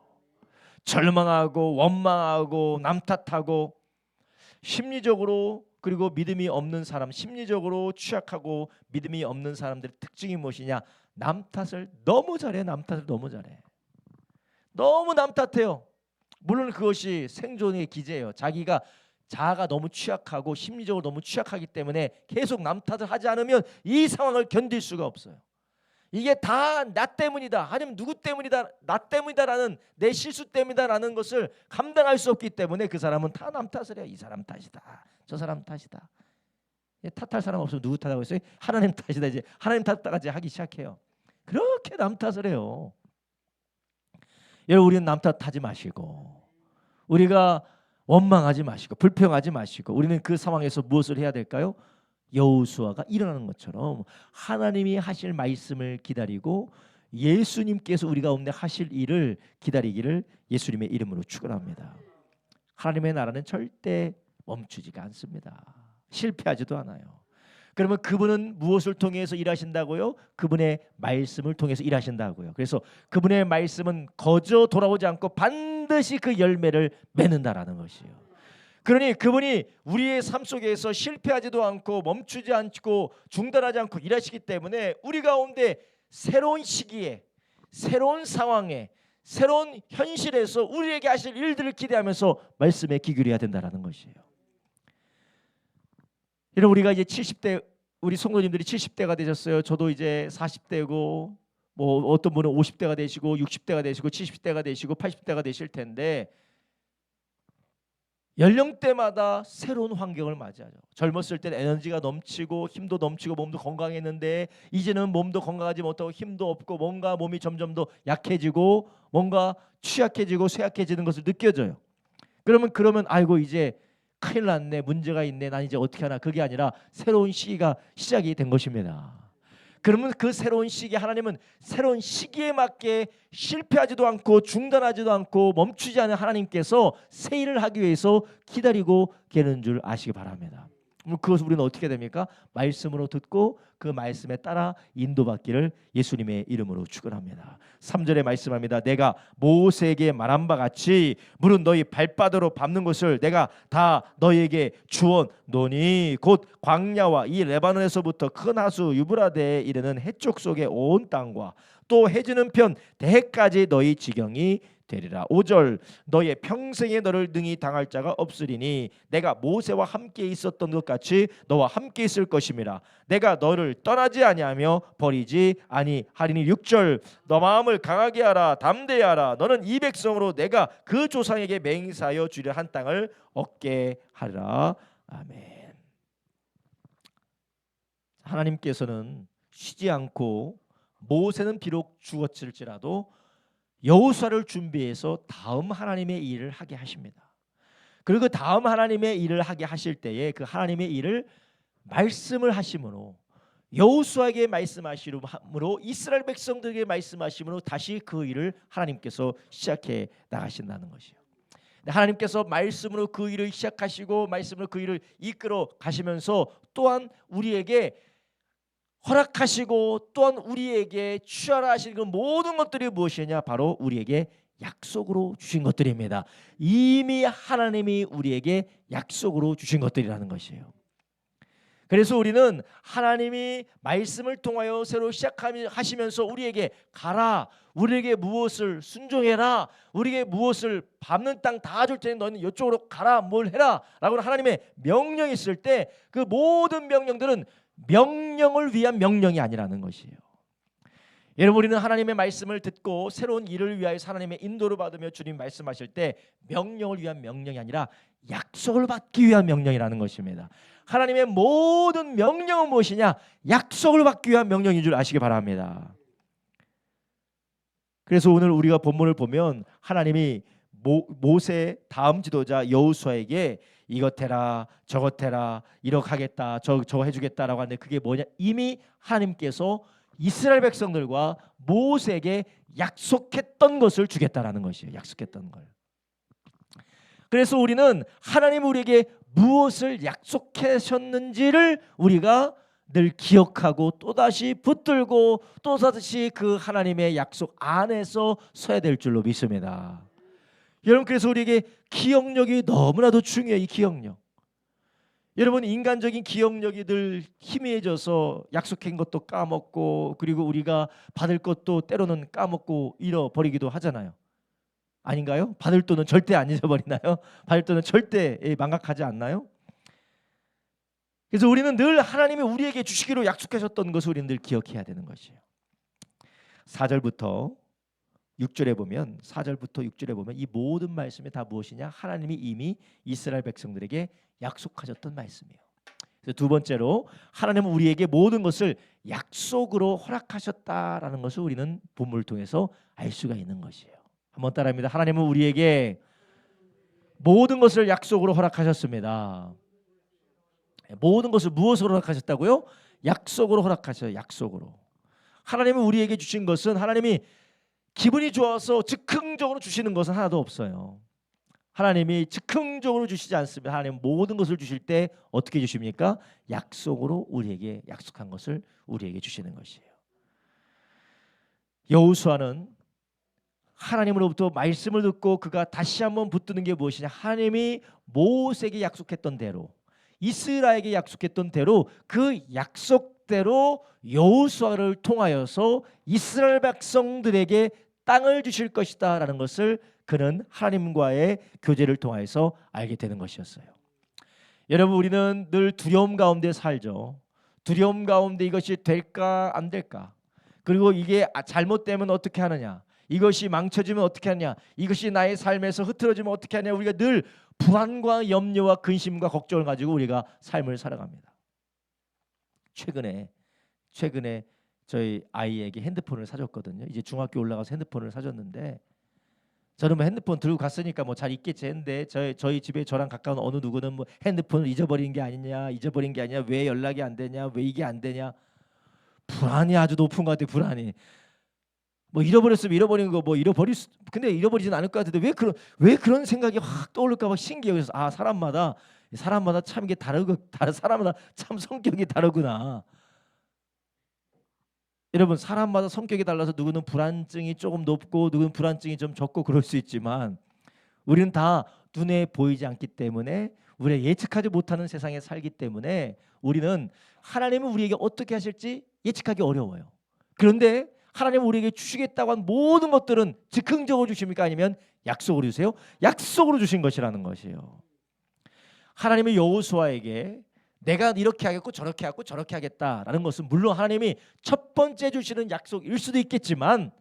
절망하고 원망하고 남 탓하고 심리적으로, 그리고 믿음이 없는 사람, 심리적으로 취약하고 믿음이 없는 사람들의 특징이 무엇이냐? 남 탓을 너무 잘해. 남 탓을 너무 잘해. 너무 남 탓해요. 물론 그것이 생존의 기제예요. 자아가 너무 취약하고 심리적으로 너무 취약하기 때문에 계속 남 탓을 하지 않으면 이 상황을 견딜 수가 없어요. 이게 다 나 때문이다, 아니면 누구 때문이다, 나 때문이다라는, 내 실수 때문이다라는 것을 감당할 수 없기 때문에 그 사람은 다 남 탓을 해요. 이 사람 탓이다, 저 사람 탓이다. 탓할 사람 없으면 누구 탓하고 있어요? 하나님 탓이다. 이제 하나님 탓까지 하기 시작해요. 그렇게 남 탓을 해요. 여러분, 우리는 남 탓하지 마시고, 우리가 원망하지 마시고, 불평하지 마시고, 우리는 그 상황에서 무엇을 해야 될까요? 여호수아가 일어나는 것처럼 하나님이 하실 말씀을 기다리고 예수님께서 우리 가운데 하실 일을 기다리기를 예수님의 이름으로 축원합니다. 하나님의 나라는 절대 멈추지가 않습니다. 실패하지도 않아요. 그러면 그분은 무엇을 통해서 일하신다고요? 그분의 말씀을 통해서 일하신다고요. 그래서 그분의 말씀은 거저 돌아오지 않고 반드시 그 열매를 맺는다라는 것이에요. 그러니 그분이 우리의 삶 속에서 실패하지도 않고 멈추지 않고 중단하지 않고 일하시기 때문에 우리 가운데 새로운 시기에, 새로운 상황에, 새로운 현실에서 우리에게 하실 일들을 기대하면서 말씀에 귀 기울여야 된다는 것이에요. 여러분, 우리가 이제 70대, 우리 성도님들이 70대가 되셨어요. 저도 이제 40대고 뭐 어떤 분은 50대가 되시고 60대가 되시고 70대가 되시고 80대가 되실 텐데 연령대마다 새로운 환경을 맞이하죠. 젊었을 때는 에너지가 넘치고 힘도 넘치고 몸도 건강했는데 이제는 몸도 건강하지 못하고 힘도 없고 뭔가 몸이 점점 더 약해지고 뭔가 취약해지고 쇠약해지는 것을 느껴져요. 그러면 아이고 이제 큰일 났네, 문제가 있네, 난 이제 어떻게 하나. 그게 아니라 새로운 시기가 시작이 된 것입니다. 그러면 그 새로운 시기에 하나님은 새로운 시기에 맞게 실패하지도 않고 중단하지도 않고 멈추지 않은 하나님께서 새 일을 하기 위해서 기다리고 계는 줄 아시기 바랍니다. 그것을 우리는 어떻게 됩니까? 말씀으로 듣고 그 말씀에 따라 인도받기를 예수님의 이름으로 축원합니다. 3절에 말씀합니다. 내가 모세에게 말한 바 같이 물은 너희 발바닥으로 밟는 것을 내가 다 너희에게 주었노니 곧 광야와 이 레바논에서부터 큰 하수 유브라데에 이르는 해쪽 속의 온 땅과 또 해지는 편 대해까지 너희 지경이 되리라. 5절 너의 평생에 너를 능히 당할 자가 없으리니 내가 모세와 함께 있었던 것 같이 너와 함께 있을 것임이라. 내가 너를 떠나지 아니하며 버리지 아니하리니. 6절 너 마음을 강하게 하라, 담대히 하라. 너는 이 백성으로 내가 그 조상에게 맹세하여 주려 한 땅을 얻게 하리라. 아멘. 하나님께서는 쉬지 않고 모세는 비록 죽었을지라도 여호수아를 준비해서 다음 하나님의 일을 하게 하십니다. 그리고 그 다음 하나님의 일을 하게 하실 때에 그 하나님의 일을 말씀을 하심으로 여호수아에게 말씀하심으로 이스라엘 백성들에게 말씀하심으로 다시 그 일을 하나님께서 시작해 나가신다는 것이에요. 하나님께서 말씀으로 그 일을 시작하시고 말씀으로 그 일을 이끌어 가시면서 또한 우리에게 허락하시고 또한 우리에게 취하라 하시는 그 모든 것들이 무엇이냐? 바로 우리에게 약속으로 주신 것들입니다. 이미 하나님이 우리에게 약속으로 주신 것들이라는 것이에요. 그래서 우리는 하나님이 말씀을 통하여 새로 시작하시면서 우리에게 가라, 우리에게 무엇을 순종해라, 우리에게 무엇을 밟는 땅 다 줄 테니 너는 이쪽으로 가라, 뭘 해라 라고 하나님의 명령이 있을 때 그 모든 명령들은 명령을 위한 명령이 아니라는 것이에요. 여러분, 우리는 하나님의 말씀을 듣고 새로운 일을 위하여서 하나님의 인도를 받으며 주님 말씀하실 때 명령을 위한 명령이 아니라 약속을 받기 위한 명령이라는 것입니다. 하나님의 모든 명령은 무엇이냐? 약속을 받기 위한 명령인 줄 아시기 바랍니다. 그래서 오늘 우리가 본문을 보면 하나님이 모세 다음 지도자 여호수아에게 이것 해라, 저것 해라, 이렇게 하겠다, 저거 해주겠다라고 하는데 그게 뭐냐? 이미 하나님께서 이스라엘 백성들과 모세에게 약속했던 것을 주겠다라는 것이에요. 약속했던 걸. 그래서 우리는 하나님 우리에게 무엇을 약속하셨는지를 우리가 늘 기억하고 또다시 붙들고 또다시 그 하나님의 약속 안에서 서야 될 줄로 믿습니다. 여러분, 그래서 우리에게 기억력이 너무나도 중요해요. 이 기억력. 여러분, 인간적인 기억력이 늘 희미해져서 약속한 것도 까먹고 그리고 우리가 받을 것도 때로는 까먹고 잃어버리기도 하잖아요. 아닌가요? 받을 돈은 절대 안 잊어버리나요? 받을 돈은 절대 망각하지 않나요? 그래서 우리는 늘 하나님이 우리에게 주시기로 약속하셨던 것을 우리는 늘 기억해야 되는 것이에요. 4절부터 6절에 보면 이 모든 말씀이 다 무엇이냐? 하나님이 이미 이스라엘 백성들에게 약속하셨던 말씀이에요. 그래서 두 번째로 하나님은 우리에게 모든 것을 약속으로 허락하셨다라는 것을 우리는 본문을 통해서 알 수가 있는 것이에요. 한번 따라합니다. 하나님은 우리에게 모든 것을 약속으로 허락하셨습니다. 모든 것을 무엇으로 허락하셨다고요? 약속으로 허락하셔요. 약속으로. 하나님은 우리에게 주신 것은 하나님이 기분이 좋아서 즉흥적으로 주시는 것은 하나도 없어요. 하나님이 즉흥적으로 주시지 않습니다. 하나님 모든 것을 주실 때 어떻게 주십니까? 약속으로 우리에게 약속한 것을 우리에게 주시는 것이에요. 여호수아는 하나님으로부터 말씀을 듣고 그가 다시 한번 붙드는 게 무엇이냐? 하나님이 모세에게 약속했던 대로, 이스라엘에게 약속했던 대로 그 약속대로 여호수아를 통하여서 이스라엘 백성들에게 땅을 주실 것이다라는 것을 그는 하나님과의 교제를 통해서 알게 되는 것이었어요. 여러분, 우리는 늘 두려움 가운데 살죠. 두려움 가운데 이것이 될까 안 될까? 그리고 이게 잘못되면 어떻게 하느냐? 이것이 망쳐지면 어떻게 하냐? 이것이 나의 삶에서 흐트러지면 어떻게 하냐? 우리가 늘 불안과 염려와 근심과 걱정을 가지고 우리가 삶을 살아갑니다. 최근에 저희 아이에게 핸드폰을 사줬거든요. 이제 중학교 올라가서 핸드폰을 사줬는데 저는 뭐 핸드폰 들고 갔으니까 뭐 잘 있겠지 했는데 저희 집에 저랑 가까운 어느 누구는 뭐 핸드폰을 잊어버린 게 아니냐, 왜 연락이 안 되냐, 왜 이게 안 되냐, 불안이 아주 높은 것 같아요. 불안이. 뭐 잃어버렸으면 잃어버린 거 뭐 근데 잃어버리진 않을 것 같은데 왜 그런 생각이 확 떠오를까 봐 신기해요. 그래서 사람마다 참 이게 사람마다 참 성격이 다르구나. 여러분, 사람마다 성격이 달라서 누구는 불안증이 조금 높고 누구는 불안증이 좀 적고 그럴 수 있지만 우리는 다 눈에 보이지 않기 때문에, 우리가 예측하지 못하는 세상에 살기 때문에 우리는 하나님은 우리에게 어떻게 하실지 예측하기 어려워요. 그런데 하나님은 우리에게 주시겠다고 한 모든 것들은 즉흥적으로 주십니까? 아니면 약속으로 주세요? 약속으로 주신 것이라는 것이에요. 하나님의 여호수아에게 내가 이렇게 하겠고 저렇게 하고 저렇게 하겠다라는 것은 물론 하나님이 첫 번째 주시는 약속일 수도 있겠지만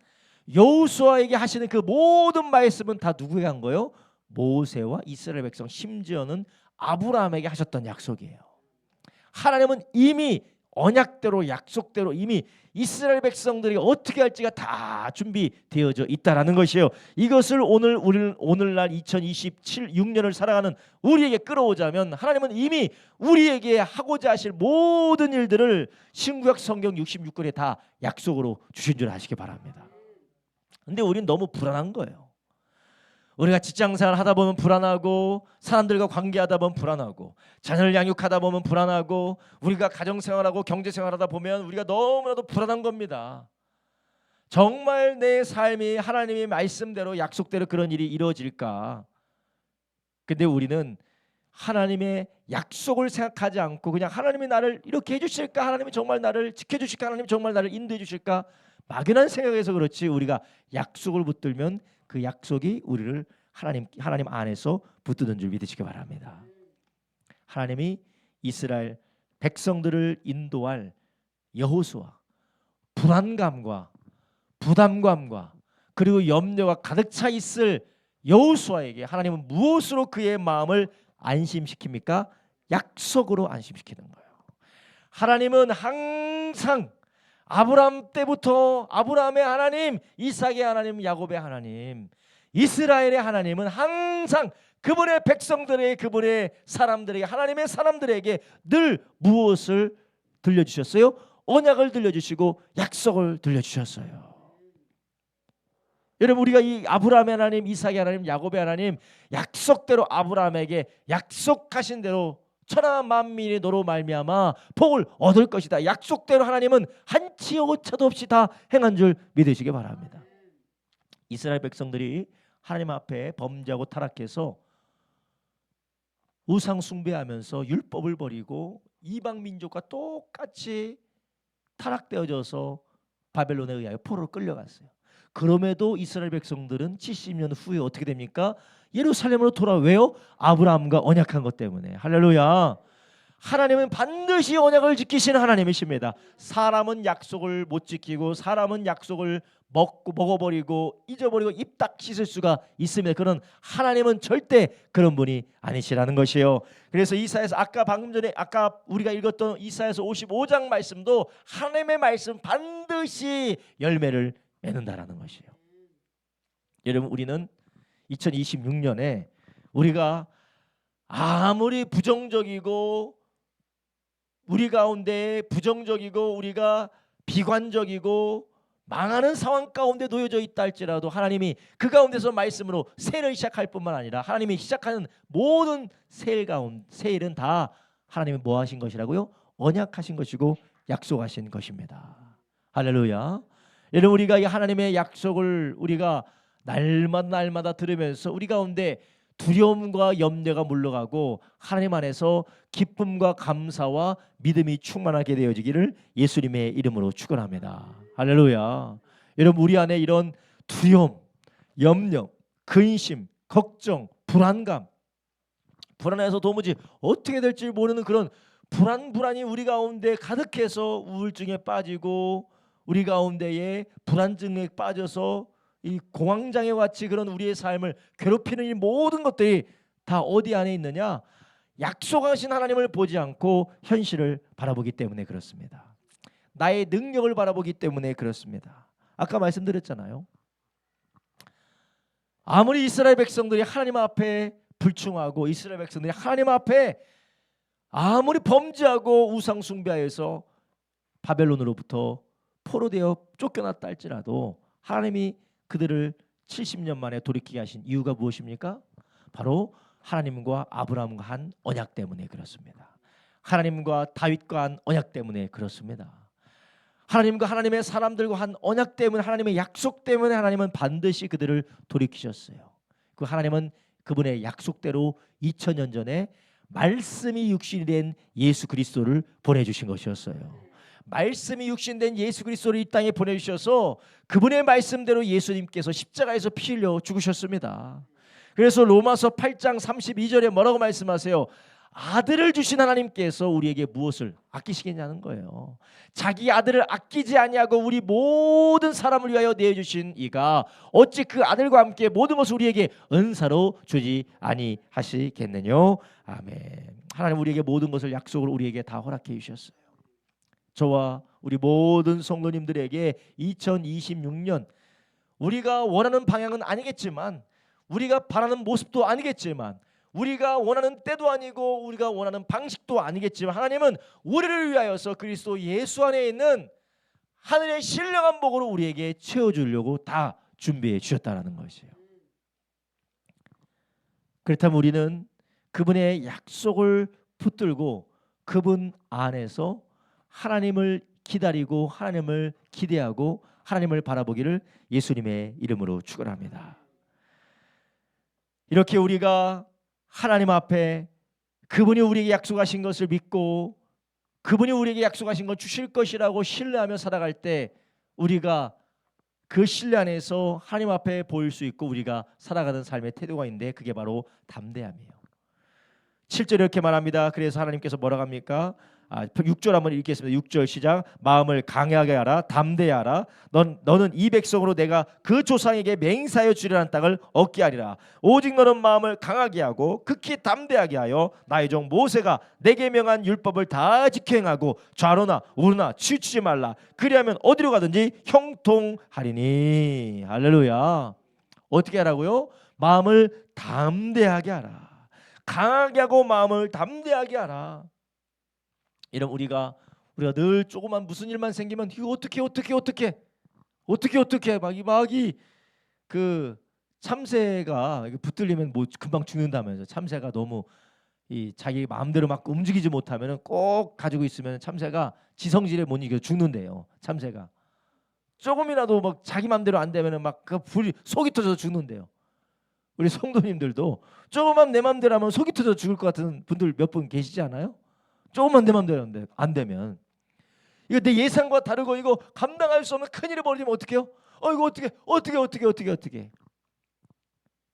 여호수아에게 하시는 그 모든 말씀은 다 누구에게 한 거예요? 모세와 이스라엘 백성, 심지어는 아브라함에게 하셨던 약속이에요. 하나님은 이미 언약대로 약속대로 이미 이스라엘 백성들이 어떻게 할지가 다 준비되어져 있다라는 것이에요. 이것을 오늘날 2027-6년을 살아가는 우리에게 끌어오자면 하나님은 이미 우리에게 하고자 하실 모든 일들을 신구약 성경 66권에 다 약속으로 주신 줄 아시기 바랍니다. 근데 우리는 너무 불안한 거예요. 우리가 직장생활 하다 보면 불안하고, 사람들과 관계하다 보면 불안하고, 자녀를 양육하다 보면 불안하고, 우리가 가정생활하고 경제생활하다 보면 우리가 너무나도 불안한 겁니다. 정말 내 삶이 하나님의 말씀대로 약속대로 그런 일이 이루어질까? 근데 우리는 하나님의 약속을 생각하지 않고 그냥 하나님이 나를 이렇게 해주실까? 하나님이 정말 나를 지켜주실까? 하나님이 정말 나를 인도해 주실까? 막연한 생각에서 그렇지, 우리가 약속을 붙들면 그 약속이 우리를 하나님 안에서 붙드는 줄 믿으시기 바랍니다. 하나님이 이스라엘 백성들을 인도할 여호수아, 불안감과 부담감과 그리고 염려가 가득 차 있을 여호수아에게 하나님은 무엇으로 그의 마음을 안심시킵니까? 약속으로 안심시키는 거예요. 하나님은 항상 아브라함 때부터 아브라함의 하나님, 이삭의 하나님, 야곱의 하나님, 이스라엘의 하나님은 항상 그분의 백성들에게, 그분의 사람들에게, 하나님의 사람들에게 늘 무엇을 들려주셨어요? 언약을 들려주시고 약속을 들려주셨어요. 여러분, 우리가 이 아브라함의 하나님, 이삭의 하나님, 야곱의 하나님, 약속대로 아브라함에게 약속하신 대로 천하 만민이 너로 말미암아 복을 얻을 것이다. 약속대로 하나님은 한치 오차도 없이 다 행한 줄 믿으시기 바랍니다. 이스라엘 백성들이 하나님 앞에 범죄하고 타락해서 우상 숭배하면서 율법을 버리고 이방 민족과 똑같이 타락되어져서 바벨론에 의하여 포로로 끌려갔어요. 그럼에도 이스라엘 백성들은 70년 후에 어떻게 됩니까? 예루살렘으로 돌아와요. 아브라함과 언약한 것 때문에. 할렐루야. 하나님은 반드시 언약을 지키시는 하나님이십니다. 사람은 약속을 못 지키고 사람은 약속을 먹어버리고 잊어버리고 입 딱 씻을 수가 있습니다. 그런 하나님은 절대 그런 분이 아니시라는 것이에요. 그래서 이사야서 방금 전에 우리가 읽었던 이사야서 55장 말씀도 하나님의 말씀 반드시 열매를 맺는다라는 것이에요. 여러분, 우리는 2026년에 우리가 아무리 부정적이고 우리 가운데 부정적이고 우리가 비관적이고 망하는 상황 가운데 놓여져 있다 할지라도 하나님이 그 가운데서 말씀으로 새 일을 시작할 뿐만 아니라 하나님이 시작하는 모든 새 일은 다 하나님이 뭐 하신 것이라고요? 언약하신 것이고 약속하신 것입니다. 할렐루야. 여러분, 우리가 이 하나님의 약속을 우리가 날마다 들으면서 우리 가운데 두려움과 염려가 물러가고 하나님 안에서 기쁨과 감사와 믿음이 충만하게 되어지기를 예수님의 이름으로 축원합니다. 할렐루야. 여러분, 우리 안에 이런 두려움, 염려, 근심, 걱정, 불안감, 불안해서 도무지 어떻게 될지 모르는 그런 불안이 우리 가운데 가득해서 우울증에 빠지고 우리 가운데에 불안증에 빠져서 이 공황장애 같이 그런 우리의 삶을 괴롭히는 이 모든 것들이 다 어디 안에 있느냐? 약속하신 하나님을 보지 않고 현실을 바라보기 때문에 그렇습니다. 나의 능력을 바라보기 때문에 그렇습니다. 아까 말씀드렸잖아요. 아무리 이스라엘 백성들이 하나님 앞에 불충하고 이스라엘 백성들이 하나님 앞에 아무리 범죄하고 우상 숭배하여서 바벨론으로부터 포로되어 쫓겨났다 할지라도 하나님이 그들을 70년 만에 돌이키게 하신 이유가 무엇입니까? 바로 하나님과 아브라함과 한 언약 때문에 그렇습니다. 하나님과 다윗과 한 언약 때문에 그렇습니다. 하나님과 하나님의 사람들과 한 언약 때문에, 하나님의 약속 때문에 하나님은 반드시 그들을 돌이키셨어요. 그 하나님은 그분의 약속대로 2000년 전에 말씀이 육신이 된 예수 그리스도를 보내주신 것이었어요. 말씀이 육신된 예수 그리스도를 이 땅에 보내주셔서 그분의 말씀대로 예수님께서 십자가에서 피 흘려 죽으셨습니다. 그래서 로마서 8장 32절에 뭐라고 말씀하세요? 아들을 주신 하나님께서 우리에게 무엇을 아끼시겠냐는 거예요. 자기 아들을 아끼지 아니하고 우리 모든 사람을 위하여 내어주신 이가 어찌 그 아들과 함께 모든 것을 우리에게 은사로 주지 아니하시겠느냐. 아멘. 하나님 우리에게 모든 것을 약속으로 우리에게 다 허락해 주셨어요. 저와 우리 모든 성도님들에게 2026년 우리가 원하는 방향은 아니겠지만, 우리가 바라는 모습도 아니겠지만, 우리가 원하는 때도 아니고 우리가 원하는 방식도 아니겠지만, 하나님은 우리를 위하여서 그리스도 예수 안에 있는 하늘의 신령한 복으로 우리에게 채워주려고 다 준비해 주셨다는 것이에요. 그렇다면 우리는 그분의 약속을 붙들고 그분 안에서 하나님을 기다리고 하나님을 기대하고 하나님을 바라보기를 예수님의 이름으로 축원합니다. 이렇게 우리가 하나님 앞에 그분이 우리에게 약속하신 것을 믿고 그분이 우리에게 약속하신 것 주실 것이라고 신뢰하며 살아갈 때 우리가 그 신뢰 안에서 하나님 앞에 보일 수 있고 우리가 살아가는 삶의 태도가 있는데 그게 바로 담대함이에요. 7절 이렇게 말합니다. 그래서 하나님께서 뭐라고 합니까? 6절 한번 읽겠습니다. 6절 시작. 마음을 강하게 하라, 담대하라. 너는 이 백성으로 내가 그 조상에게 맹세하여 주리라는 땅을 얻게 하리라. 오직 너는 마음을 강하게 하고 극히 담대하게 하여 나의 종 모세가 내게 명한 율법을 다 지켜 행하고 좌로나 우로나 치우치지 말라. 그리하면 어디로 가든지 형통하리니. 할렐루야. 어떻게 하라고요? 마음을 담대하게 하라. 강하게 하고 마음을 담대하게 하라. 이런 우리가 늘 조그만 무슨 일만 생기면 이거 어떻게 막이 그 참새가 붙들리면 뭐 금방 죽는다면서. 참새가 너무 이 자기 마음대로 막 움직이지 못하면은 꼭 가지고 있으면 참새가 지성질에 못 이겨 죽는데요. 참새가 조금이라도 막 자기 마음대로 안 되면은 막 그 불이 속이 터져서 죽는데요. 우리 성도님들도 조금만 내 마음대로 하면 속이 터져 죽을 것 같은 분들 몇 분 계시지 않아요? 조금만 내 마음대로 안 되면 이거 내 예상과 다르고 이거 감당할 수 없는 큰일이 벌어지면 어떡해요? 이거 어떻게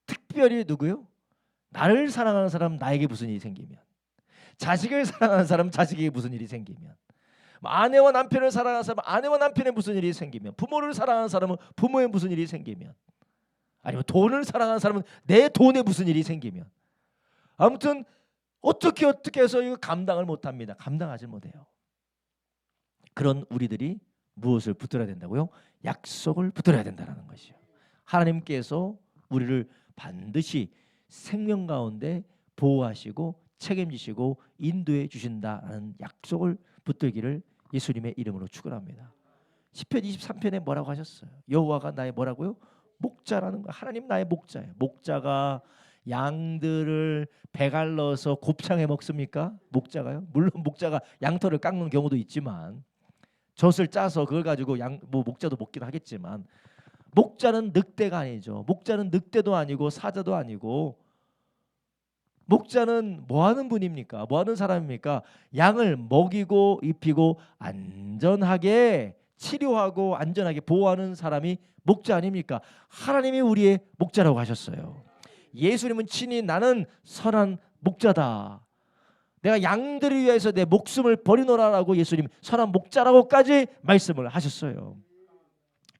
특별히 누구요? 나를 사랑하는 사람 나에게 무슨 일이 생기면, 자식을 사랑하는 사람 자식에게 무슨 일이 생기면, 아내와 남편을 사랑하는 사람 아내와 남편에 무슨 일이 생기면, 부모를 사랑하는 사람은 부모에 무슨 일이 생기면, 아니면 돈을 사랑하는 사람은 내 돈에 무슨 일이 생기면, 아무튼 어떻게 해서 이거 감당을 못합니다. 감당하지 못해요. 그런 우리들이 무엇을 붙들어야 된다고요? 약속을 붙들어야 된다는 것이요. 하나님께서 우리를 반드시 생명 가운데 보호하시고 책임지시고 인도해 주신다는 약속을 붙들기를 예수님의 이름으로 축원합니다. 시편 23편에 뭐라고 하셨어요? 여호와가 나의 뭐라고요? 목자라는 거. 하나님 나의 목자예요. 목자가 양들을 배갈러서 곱창해 먹습니까? 목자가요? 물론 목자가 양털을 깎는 경우도 있지만 젖을 짜서 그걸 가지고 목자도 먹긴 하겠지만 목자는 늑대가 아니죠. 목자는 늑대도 아니고 사자도 아니고 목자는 뭐 하는 분입니까? 뭐 하는 사람입니까? 양을 먹이고 입히고 안전하게 치료하고 안전하게 보호하는 사람이 목자 아닙니까? 하나님이 우리의 목자라고 하셨어요. 예수님은 친히 나는 선한 목자다. 내가 양들을 위해서 내 목숨을 버리노라라고 예수님 선한 목자라고까지 말씀을 하셨어요.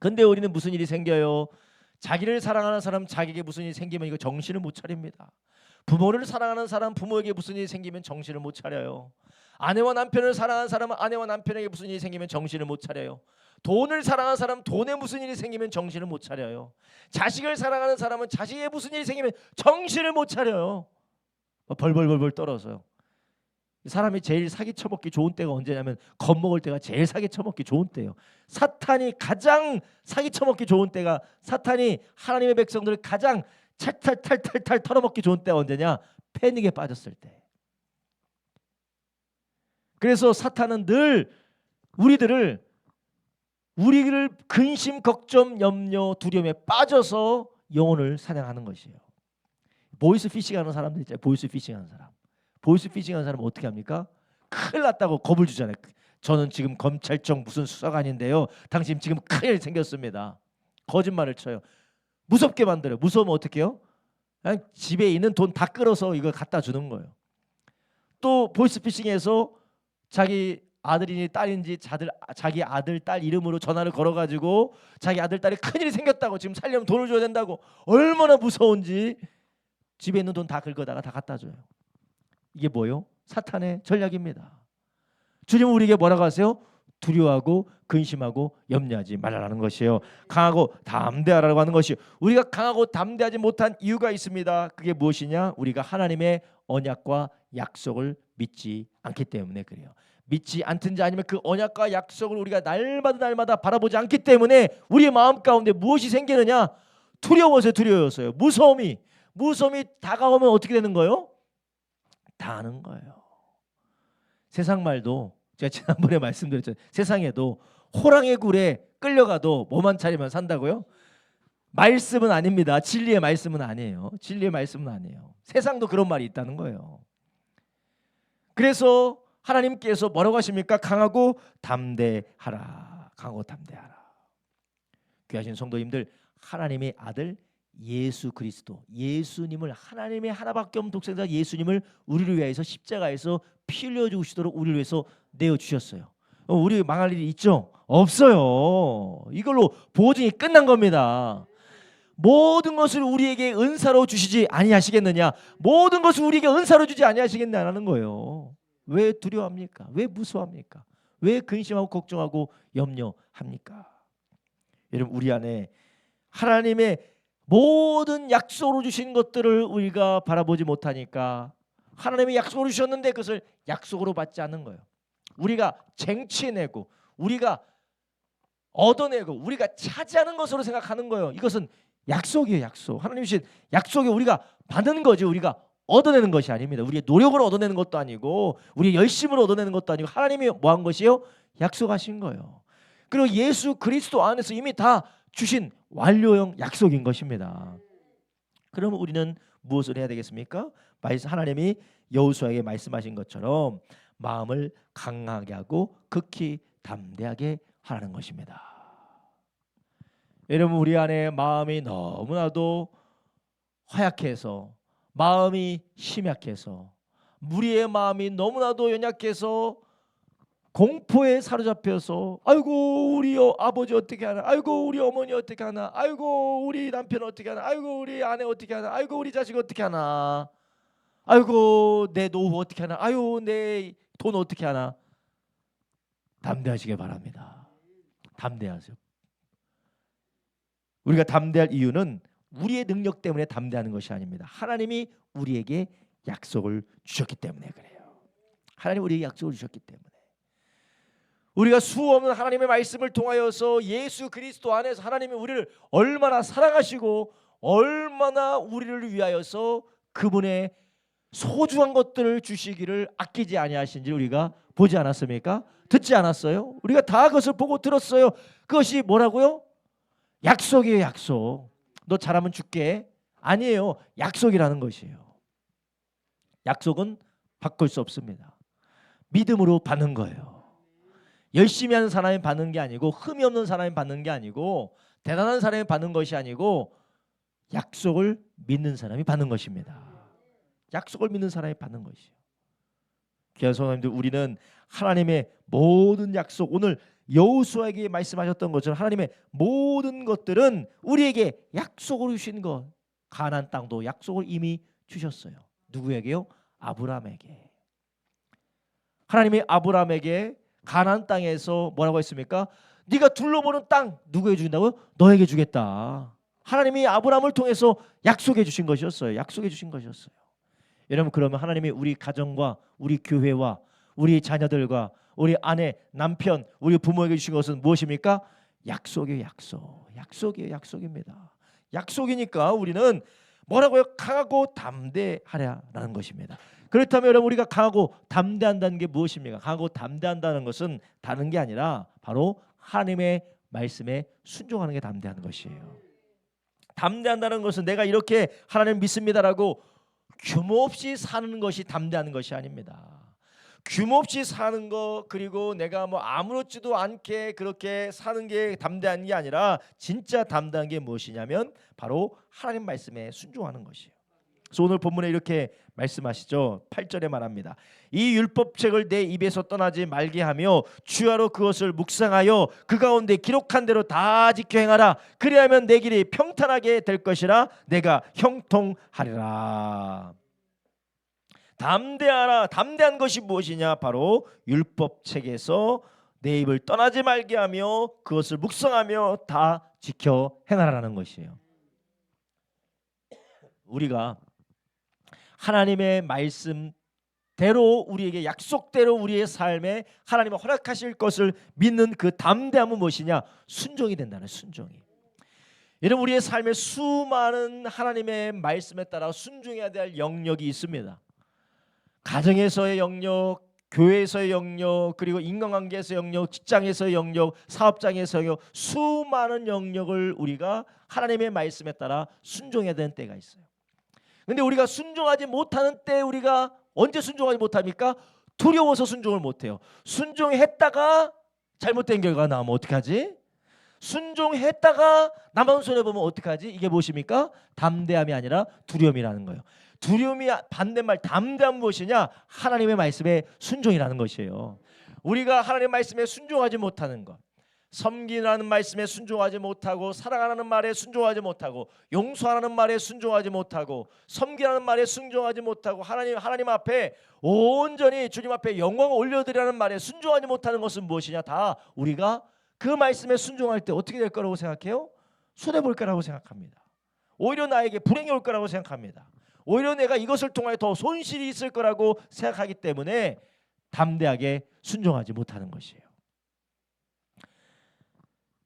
근데 우리는 무슨 일이 생겨요? 자기를 사랑하는 사람 자기에게 무슨 일이 생기면 이거 정신을 못 차립니다. 부모를 사랑하는 사람 부모에게 무슨 일이 생기면 정신을 못 차려요. 아내와 남편을 사랑하는 사람은 아내와 남편에게 무슨 일이 생기면 정신을 못 차려요. 돈을 사랑하는 사람 돈에 무슨 일이 생기면 정신을 못 차려요. 자식을 사랑하는 사람은 자식에 무슨 일이 생기면 정신을 못 차려요. 벌벌벌벌 떨어서요. 사람이 제일 사기 쳐먹기 좋은 때가 언제냐면 겁먹을 때가 제일 사기 쳐먹기 좋은 때예요. 사탄이 가장 사기 쳐먹기 좋은 때가 사탄이 하나님의 백성들을 가장 탈탈탈탈탈 털어먹기 좋은 때가 언제냐? 패닉에 빠졌을 때. 그래서 사탄은 늘 우리를 근심, 걱정, 염려, 두려움에 빠져서 영혼을 사냥하는 것이에요. 보이스 피싱하는 사람들 있잖아요. 보이스 피싱하는 사람. 보이스 피싱하는 사람은 어떻게 합니까? 큰일 났다고 겁을 주잖아요. 저는 지금 검찰청 무슨 수사관인데요. 당신 지금 큰일 생겼습니다. 거짓말을 쳐요. 무섭게 만들어요. 무서우면 어떻게 해요? 그냥 집에 있는 돈 다 끌어서 이걸 갖다 주는 거예요. 또 보이스피싱에서 자기 아들이니 딸인지 자기 아들 딸 이름으로 전화를 걸어가지고 자기 아들 딸이 큰일이 생겼다고 지금 살려면 돈을 줘야 된다고 얼마나 무서운지 집에 있는 돈 다 긁어다가 다 갖다 줘요. 이게 뭐예요? 사탄의 전략입니다. 주님은 우리에게 뭐라고 하세요? 두려워하고 근심하고 염려하지 말라는 것이에요. 강하고 담대하라고 하는 것이요. 우리가 강하고 담대하지 못한 이유가 있습니다. 그게 무엇이냐? 우리가 하나님의 언약과 약속을 믿지 않기 때문에 그래요. 믿지 않든지 아니면 그 언약과 약속을 우리가 날마다 바라보지 않기 때문에 우리의 마음 가운데 무엇이 생기느냐? 두려워서요. 무서움이 다가오면 어떻게 되는 거예요? 다 아는 거예요. 세상 말도 제가 지난번에 말씀드렸죠. 세상에도 호랑이 굴에 끌려가도 뭐만 차리면 산다고요? 말씀은 아닙니다. 진리의 말씀은 아니에요. 진리의 말씀은 아니에요. 세상도 그런 말이 있다는 거예요. 그래서 하나님께서 뭐라고 하십니까? 강하고 담대하라. 강하고 담대하라. 귀하신 성도님들, 하나님의 아들 예수 그리스도, 예수님을 하나님의 하나밖에 없는 독생자 예수님을 우리를 위해서 십자가에서 피 흘려 주시도록 우리를 위해서 내어 주셨어요. 우리 망할 일이 있죠? 없어요. 이걸로 보증이 끝난 겁니다. 모든 것을 우리에게 은사로 주시지 아니하시겠느냐? 모든 것을 우리에게 은사로 주지 아니하시겠냐는 거예요. 왜 두려워합니까? 왜 무서워합니까? 왜 근심하고 걱정하고 염려합니까? 여러분, 우리 안에 하나님의 모든 약속으로 주신 것들을 우리가 바라보지 못하니까 하나님이 약속으로 주셨는데 그것을 약속으로 받지 않는 거예요. 우리가 쟁취해내고 우리가 얻어내고 우리가 차지하는 것으로 생각하는 거예요. 이것은 약속이에요. 약속. 하나님 주신 약속이 우리가 받는 거지 우리가 얻어내는 것이 아닙니다. 우리의 노력으로 얻어내는 것도 아니고 우리의 열심으로 얻어내는 것도 아니고 하나님이 뭐 한 것이요? 약속하신 거예요. 그리고 예수 그리스도 안에서 이미 다 주신 완료형 약속인 것입니다. 그러면 우리는 무엇을 해야 되겠습니까? 하나님이 여호수아에게 말씀하신 것처럼 마음을 강하게 하고 극히 담대하게 하라는 것입니다. 여러분, 우리 안에 마음이 너무나도 허약해서 마음이 심약해서 우리의 마음이 너무나도 연약해서 공포에 사로잡혀서 아이고 우리 아버지 어떻게 하나, 아이고 우리 어머니 어떻게 하나, 아이고 우리 남편 어떻게 하나, 아이고 우리 아내 어떻게 하나, 아이고 우리 자식 어떻게 하나, 아이고 내 노후 어떻게 하나, 아이고 내 돈 어떻게 하나. 담대하시길 바랍니다. 담대하세요. 우리가 담대할 이유는 우리의 능력 때문에 담대하는 것이 아닙니다. 하나님이 우리에게 약속을 주셨기 때문에 그래요. 하나님 우리에게 약속을 주셨기 때문에. 우리가 수없는 하나님의 말씀을 통하여서 예수 그리스도 안에서 하나님이 우리를 얼마나 사랑하시고 얼마나 우리를 위하여서 그분의 소중한 것들을 주시기를 아끼지 아니하신지 우리가 보지 않았습니까? 듣지 않았어요? 우리가 다 그것을 보고 들었어요. 그것이 뭐라고요? 약속이에요. 약속. 너 잘하면 줄게. 아니에요. 약속이라는 것이에요. 약속은 바꿀 수 없습니다. 믿음으로 받는 거예요. 열심히 하는 사람이 받는 게 아니고, 흠이 없는 사람이 받는 게 아니고, 대단한 사람이 받는 것이 아니고, 약속을 믿는 사람이 받는 것입니다. 약속을 믿는 사람이 받는 것이에요. 귀한 성도님들, 우리는 하나님의 모든 약속, 오늘 여호수아에게 말씀하셨던 것처럼 하나님의 모든 것들은 우리에게 약속으로 주신 것, 가나안 땅도 약속을 이미 주셨어요. 누구에게요? 아브라함에게. 하나님이 아브라함에게 가나안 땅에서 뭐라고 했습니까? 네가 둘러보는 땅 누구에게 주긴다고요? 너에게 주겠다. 하나님이 아브라함을 통해서 약속해 주신 것이었어요. 약속해 주신 것이었어요. 여러분, 그러면 하나님이 우리 가정과 우리 교회와 우리 자녀들과 우리 아내, 남편, 우리 부모에게 주신 것은 무엇입니까? 약속이에요. 약속. 약속이에요. 약속입니다. 약속이니까 우리는 뭐라고요? 강하고 담대하라라는 것입니다. 그렇다면 여러분, 우리가 강하고 담대한다는 게 무엇입니까? 강하고 담대한다는 것은 다른 게 아니라 바로 하나님의 말씀에 순종하는 게 담대한 것이에요. 담대한다는 것은 내가 이렇게 하나님 믿습니다라고 규모 없이 사는 것이 담대한 것이 아닙니다. 규모 없이 사는 거, 그리고 내가 뭐 아무렇지도 않게 그렇게 사는 게 담대한 게 아니라 진짜 담대한 게 무엇이냐면 바로 하나님 말씀에 순종하는 것이에요. 그래서 오늘 본문에 이렇게 말씀하시죠. 8절에 말합니다. 이 율법책을 내 입에서 떠나지 말게 하며 주야로 그것을 묵상하여 그 가운데 기록한 대로 다 지켜 행하라. 그리하면 내 길이 평탄하게 될 것이라. 내가 형통하리라. 담대하라. 담대한 것이 무엇이냐? 바로 율법책에서 내 입을 떠나지 말게 하며 그것을 묵상하며 다 지켜 행하라는 것이에요. 우리가 하나님의 말씀대로 우리에게 약속대로 우리의 삶에 하나님이 허락하실 것을 믿는 그 담대함은 무엇이냐? 순종이 된다는, 순종이. 여러분, 우리의 삶에 수많은 하나님의 말씀에 따라 순종해야 될 영역이 있습니다. 가정에서의 영역, 교회에서의 영역, 그리고 인간관계에서의 영역, 직장에서의 영역, 사업장에서의 영역, 수많은 영역을 우리가 하나님의 말씀에 따라 순종해야 되는 때가 있어요. 근데 우리가 순종하지 못하는 때, 우리가 언제 순종하지 못합니까? 두려워서 순종을 못해요. 순종했다가 잘못된 결과가 나오면 어떡하지? 순종했다가 나만 손해보면 어떡하지? 이게 무엇입니까? 담대함이 아니라 두려움이라는 거예요. 두려움이 반대말 담대함은 무엇이냐? 하나님의 말씀에 순종이라는 것이에요. 우리가 하나님의 말씀에 순종하지 못하는 것, 섬기라는 말씀에 순종하지 못하고, 사랑하라는 말에 순종하지 못하고, 용서하라는 말에 순종하지 못하고, 섬기라는 말에 순종하지 못하고, 하나님 앞에 온전히 주님 앞에 영광을 올려드리라는 말에 순종하지 못하는 것은 무엇이냐? 다 우리가 그 말씀에 순종할 때 어떻게 될 거라고 생각해요? 손해볼 거라고 생각합니다. 오히려 나에게 불행이 올 거라고 생각합니다. 오히려 내가 이것을 통하여 더 손실이 있을 거라고 생각하기 때문에 담대하게 순종하지 못하는 것이에요.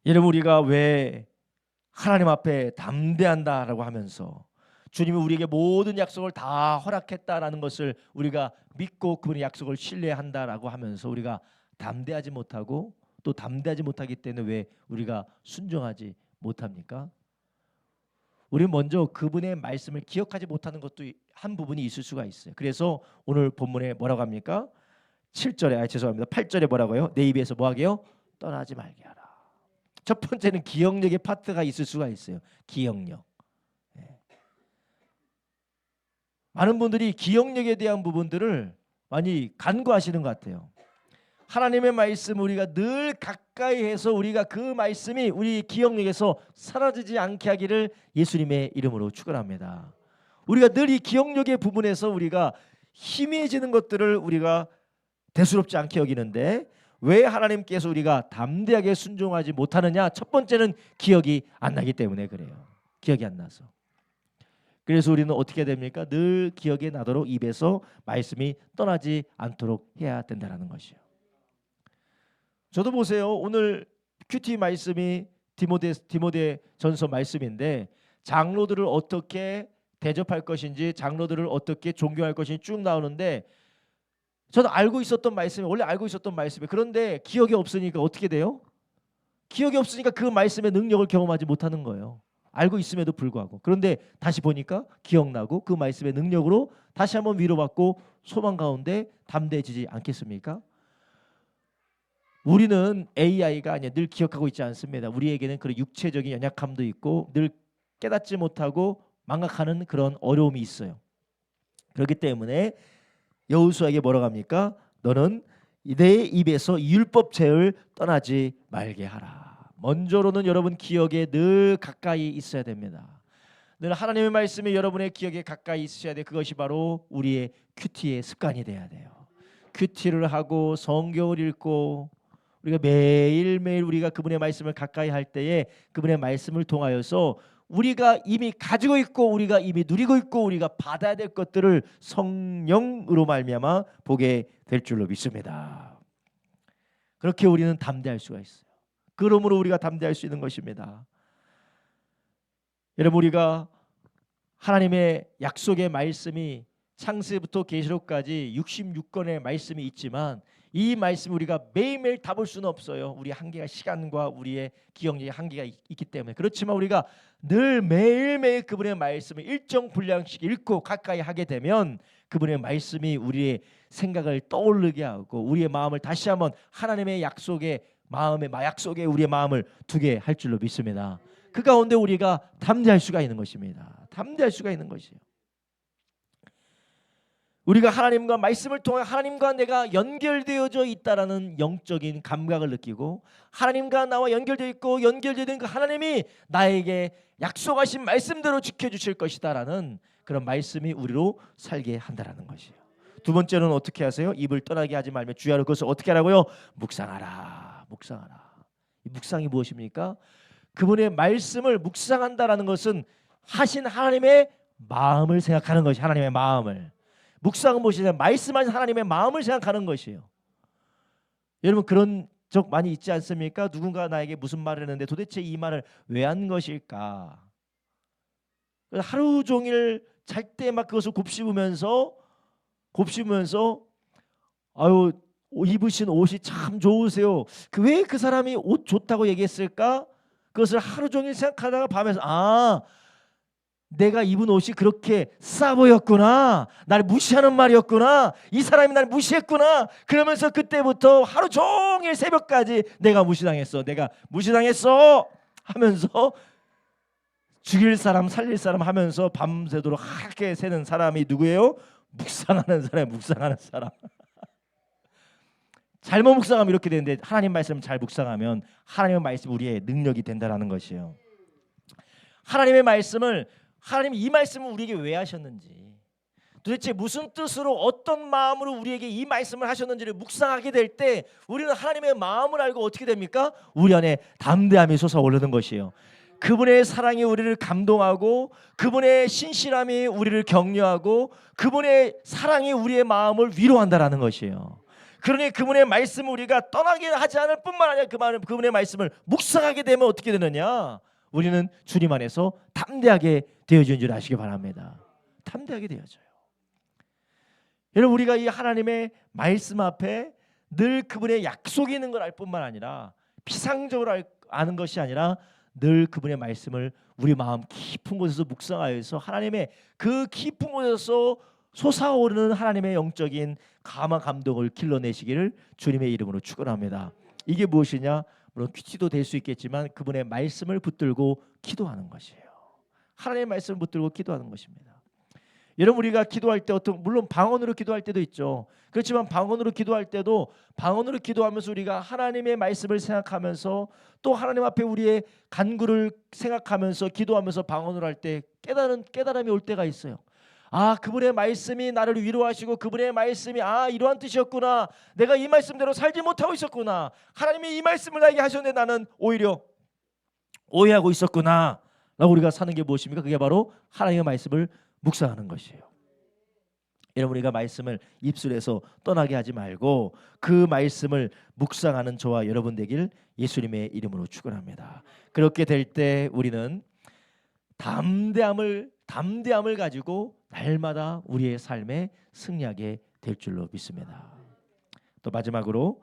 여러분, 우리가 왜 하나님 앞에 담대한다라고 하면서 주님이 우리에게 모든 약속을 다 허락했다라는 것을 우리가 믿고 그분의 약속을 신뢰한다라고 하면서 우리가 담대하지 못하고, 또 담대하지 못하기 때문에 왜 우리가 순종하지 못합니까? 우리는 먼저 그분의 말씀을 기억하지 못하는 것도 한 부분이 있을 수가 있어요. 그래서 오늘 본문에 뭐라고 합니까? 7절에, 죄송합니다. 8절에 뭐라고요? 내 입에서 뭐하게요? 떠나지 말게 하라. 첫 번째는 기억력의 파트가 있을 수가 있어요. 기억력. 많은 분들이 기억력에 대한 부분들을 많이 간과하시는 것 같아요. 하나님의 말씀 우리가 늘 가까이 해서 우리가 그 말씀이 우리 기억력에서 사라지지 않게 하기를 예수님의 이름으로 축원합니다. 우리가 늘 이 기억력의 부분에서 우리가 희미해지는 것들을 우리가 대수롭지 않게 여기는데, 왜 하나님께서 우리가 담대하게 순종하지 못하느냐? 첫 번째는 기억이 안 나기 때문에 그래요. 기억이 안 나서. 그래서 우리는 어떻게 됩니까? 늘 기억에 나도록 입에서 말씀이 떠나지 않도록 해야 된다는 것이요. 저도 보세요. 오늘 큐티 말씀이 디모데 전서 말씀인데 장로들을 어떻게 대접할 것인지, 장로들을 어떻게 존경할 것인지 쭉 나오는데 저도 알고 있었던 말씀이, 원래 알고 있었던 말씀이, 그런데 기억이 없으니까 어떻게 돼요? 기억이 없으니까 그 말씀의 능력을 경험하지 못하는 거예요. 알고 있음에도 불구하고. 그런데 다시 보니까 기억나고 그 말씀의 능력으로 다시 한번 위로받고 소망 가운데 담대해지지 않겠습니까? 우리는 AI가 아니야. 늘 기억하고 있지 않습니다. 우리에게는 그런 육체적인 연약함도 있고 늘 깨닫지 못하고 망각하는 그런 어려움이 있어요. 그렇기 때문에 여호수아에게 뭐라고 합니까? 너는 내 입에서 율법 죄를 떠나지 말게 하라. 먼저로는 여러분 기억에 늘 가까이 있어야 됩니다. 늘 하나님의 말씀이 여러분의 기억에 가까이 있어야 돼. 그것이 바로 우리의 큐티의 습관이 돼야 돼요. 큐티를 하고 성경을 읽고 우리가 매일매일 우리가 그분의 말씀을 가까이 할 때에 그분의 말씀을 통하여서 우리가 이미 가지고 있고 우리가 이미 누리고 있고 우리가 받아야 될 것들을 성령으로 말미암아 보게 될 줄로 믿습니다. 그렇게 우리는 담대할 수가 있어요. 그러므로 우리가 담대할 수 있는 것입니다. 여러분, 우리가 하나님의 약속의 말씀이 창세부터 계시록까지 66권의 말씀이 있지만 이 말씀 우리가 매일매일 다 볼 수는 없어요. 우리 한계가, 시간과 우리의 기억력의 한계가 있기 때문에. 그렇지만 우리가 늘 매일매일 그분의 말씀을 일정 분량씩 읽고 가까이 하게 되면 그분의 말씀이 우리의 생각을 떠오르게 하고 우리의 마음을 다시 한번 하나님의 약속의 마음의 마약 속에 우리의 마음을 두게 할 줄로 믿습니다. 그 가운데 우리가 담대할 수가 있는 것입니다. 담대할 수가 있는 것이에요. 우리가 하나님과 말씀을 통해 하나님과 내가 연결되어져 있다라는 영적인 감각을 느끼고 하나님과 나와 연결되어 있고 연결되는 그 하나님이 나에게 약속하신 말씀대로 지켜주실 것이다라는 그런 말씀이 우리로 살게 한다라는 것이에요. 두 번째는 어떻게 하세요? 입을 떠나게 하지 말며 주야로 그것을 어떻게 하라고요? 묵상하라. 묵상하라. 이 묵상이 무엇입니까? 그분의 말씀을 묵상한다라는 것은 하신 하나님의 마음을 생각하는 것이 하나님의 마음을. 묵상은 무엇이냐? 말씀하신 하나님의 마음을 생각하는 것이에요. 여러분 그런 적 많이 있지 않습니까? 누군가 나에게 무슨 말을 했는데 도대체 이 말을 왜 한 것일까? 하루 종일 잘 때 막 그것을 곱씹으면서 아유 입으신 옷이 참 좋으세요. 왜 그 사람이 옷 좋다고 얘기했을까? 그것을 하루 종일 생각하다가 밤에서 내가 입은 옷이 그렇게 싸 보였구나. 날 무시하는 말이었구나. 이 사람이 날 무시했구나. 그러면서 그때부터 하루 종일 새벽까지 내가 무시당했어. 내가 무시당했어 하면서 죽일 사람 살릴 사람 하면서 밤새도록 하게 새는 사람이 누구예요? 묵상하는 사람. 묵상하는 사람. 잘못 묵상하면 이렇게 되는데 하나님 말씀을 잘 묵상하면 하나님의 말씀이 우리의 능력이 된다는 것이에요. 하나님의 말씀을 하나님 이 말씀을 우리에게 왜 하셨는지 도대체 무슨 뜻으로 어떤 마음으로 우리에게 이 말씀을 하셨는지를 묵상하게 될 때 우리는 하나님의 마음을 알고 어떻게 됩니까? 우리 안에 담대함이 솟아오르는 것이에요. 그분의 사랑이 우리를 감동하고 그분의 신실함이 우리를 격려하고 그분의 사랑이 우리의 마음을 위로한다라는 것이에요. 그러니 그분의 말씀을 우리가 떠나게 하지 않을 뿐만 아니라 그분의 말씀을 묵상하게 되면 어떻게 되느냐? 우리는 주님 안에서 담대하게 되어지는 줄 아시기 바랍니다. 담대하게 되어져요. 여러분 우리가 이 하나님의 말씀 앞에 늘 그분의 약속이 있는 걸 알 뿐만 아니라 피상적으로 아는 것이 아니라 늘 그분의 말씀을 우리 마음 깊은 곳에서 묵상하여서 하나님의 그 깊은 곳에서 솟아오르는 하나님의 영적인 감화 감동을 길러내시기를 주님의 이름으로 축원합니다. 이게 무엇이냐? 물론 큐티도 될 수 있겠지만 그분의 말씀을 붙들고 기도하는 것이에요. 하나님의 말씀을 붙들고 기도하는 것입니다. 여러분 우리가 기도할 때 물론 방언으로 기도할 때도 있죠. 그렇지만 방언으로 기도할 때도 방언으로 기도하면서 우리가 하나님의 말씀을 생각하면서 또 하나님 앞에 우리의 간구를 생각하면서 기도하면서 방언으로 할 때 깨달음이 올 때가 있어요. 그분의 말씀이 나를 위로하시고 그분의 말씀이 이러한 뜻이었구나. 내가 이 말씀대로 살지 못하고 있었구나. 하나님이 이 말씀을 나에게 하셨는데 나는 오히려 오해하고 있었구나 라고 우리가 사는 게 무엇입니까? 그게 바로 하나님의 말씀을 묵상하는 것이에요. 여러분, 우리가 말씀을 입술에서 떠나게 하지 말고 그 말씀을 묵상하는 저와 여러분 되길 예수님의 이름으로 축원합니다. 그렇게 될 때 우리는 담대함을 가지고 날마다 우리의 삶에 승리하게 될 줄로 믿습니다. 또 마지막으로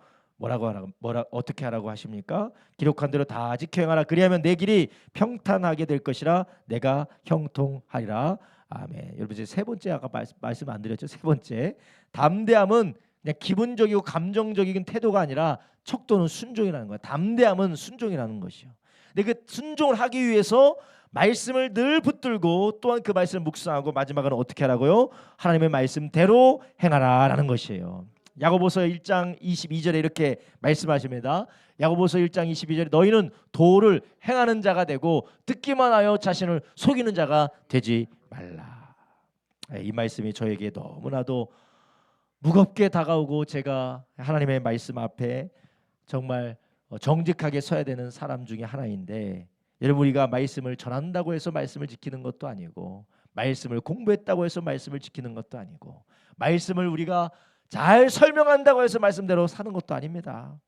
어떻게 하라고 하십니까? 기록한 대로 다 지켜 행하라. 그리하면 내 길이 평탄하게 될 것이라 내가 형통하리라. 아멘. 여러분, 이제 세 번째, 아까 말씀 안 드렸죠? 세 번째, 담대함은 그냥 기분적이고 감정적인 태도가 아니라 척도는 순종이라는 거야. 담대함은 순종이라는 것이요. 근데 그 순종을 하기 위해서 말씀을 늘 붙들고 또한 그 말씀을 묵상하고 마지막은 어떻게 하라고요? 하나님의 말씀대로 행하라라는 것이에요. 야고보서 1장 22절에 이렇게 말씀하십니다. 야고보서 1장 22절에 너희는 도를 행하는 자가 되고 듣기만 하여 자신을 속이는 자가 되지 말라. 이 말씀이 저에게 너무나도 무겁게 다가오고 제가 하나님의 말씀 앞에 정말 정직하게 서야 되는 사람 중에 하나인데, 여러분, 우리가 말씀을 전한다고 해서 말씀을 지키는 것도 아니고 말씀을 공부했다고 해서 말씀을 지키는 것도 아니고 말씀을 우리가 잘 설명한다고 해서 말씀대로 사는 것도 아닙니다.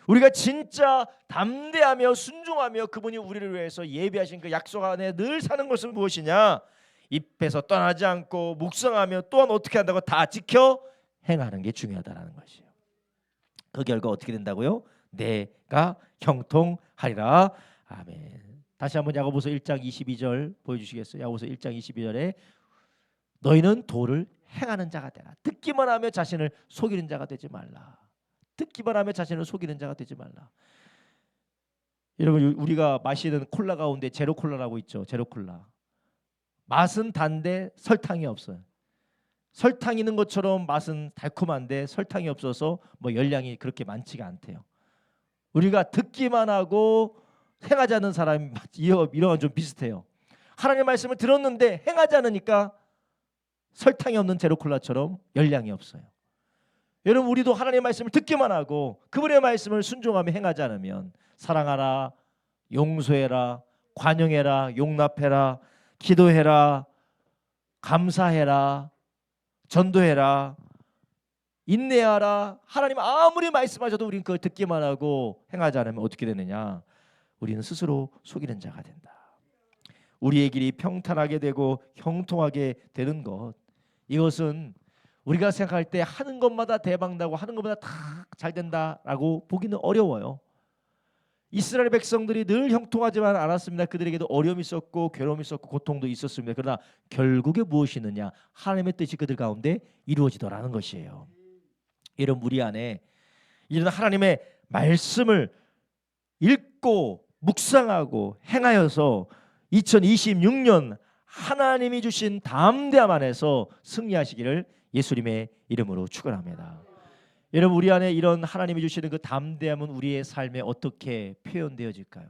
우리가 진짜 담대하며 순종하며 그분이 우리를 위해서 예비하신 그 약속 안에 늘 사는 것은 무엇이냐? 입에서 떠나지 않고 묵상하며 또한 어떻게 한다고 다 지켜 행하는 게 중요하다라는 것이에요. 그 결과 어떻게 된다고요? 내가 형통하리라. 아멘. 다시 한번 야고보서 1장 22절 보여주시겠어요? 야고보서 1장 22절에 너희는 도를 행하는 자가 되라. 듣기만 하며 자신을 속이는 자가 되지 말라. 듣기만 하며 자신을 속이는 자가 되지 말라. 여러분, 우리가 마시는 콜라 가운데 제로 콜라라고 있죠. 제로 콜라. 맛은 단데 설탕이 없어요. 설탕 있는 것처럼 맛은 달콤한데 설탕이 없어서 뭐 열량이 그렇게 많지가 않대요. 우리가 듣기만 하고 행하지 않는 사람이 이런 건 좀 비슷해요. 하나님의 말씀을 들었는데 행하지 않으니까 설탕이 없는 제로콜라처럼 열량이 없어요. 여러분, 우리도 하나님의 말씀을 듣기만 하고 그분의 말씀을 순종하며 행하지 않으면 사랑하라, 용서해라, 관용해라, 용납해라, 기도해라, 감사해라, 전도해라, 인내하라, 하나님 아무리 말씀하셔도 우리는 그걸 듣기만 하고 행하지 않으면 어떻게 되느냐? 우리는 스스로 속이는 자가 된다. 우리의 길이 평탄하게 되고 형통하게 되는 것, 이것은 우리가 생각할 때 하는 것마다 대박나고 하는 것마다 다 잘 된다라고 보기는 어려워요. 이스라엘 백성들이 늘 형통하지만 않았습니다. 그들에게도 어려움이 있었고 괴로움이 있었고 고통도 있었습니다. 그러나 결국에 무엇이 있느냐? 하나님의 뜻이 그들 가운데 이루어지더라는 것이에요. 이런 우리 안에 이런 하나님의 말씀을 읽고 묵상하고 행하여서 2026년 하나님이 주신 담대함 안에서 승리하시기를 예수님의 이름으로 축원합니다. 여러분, 우리 안에 이런 하나님이 주시는 그 담대함은 우리의 삶에 어떻게 표현되어질까요?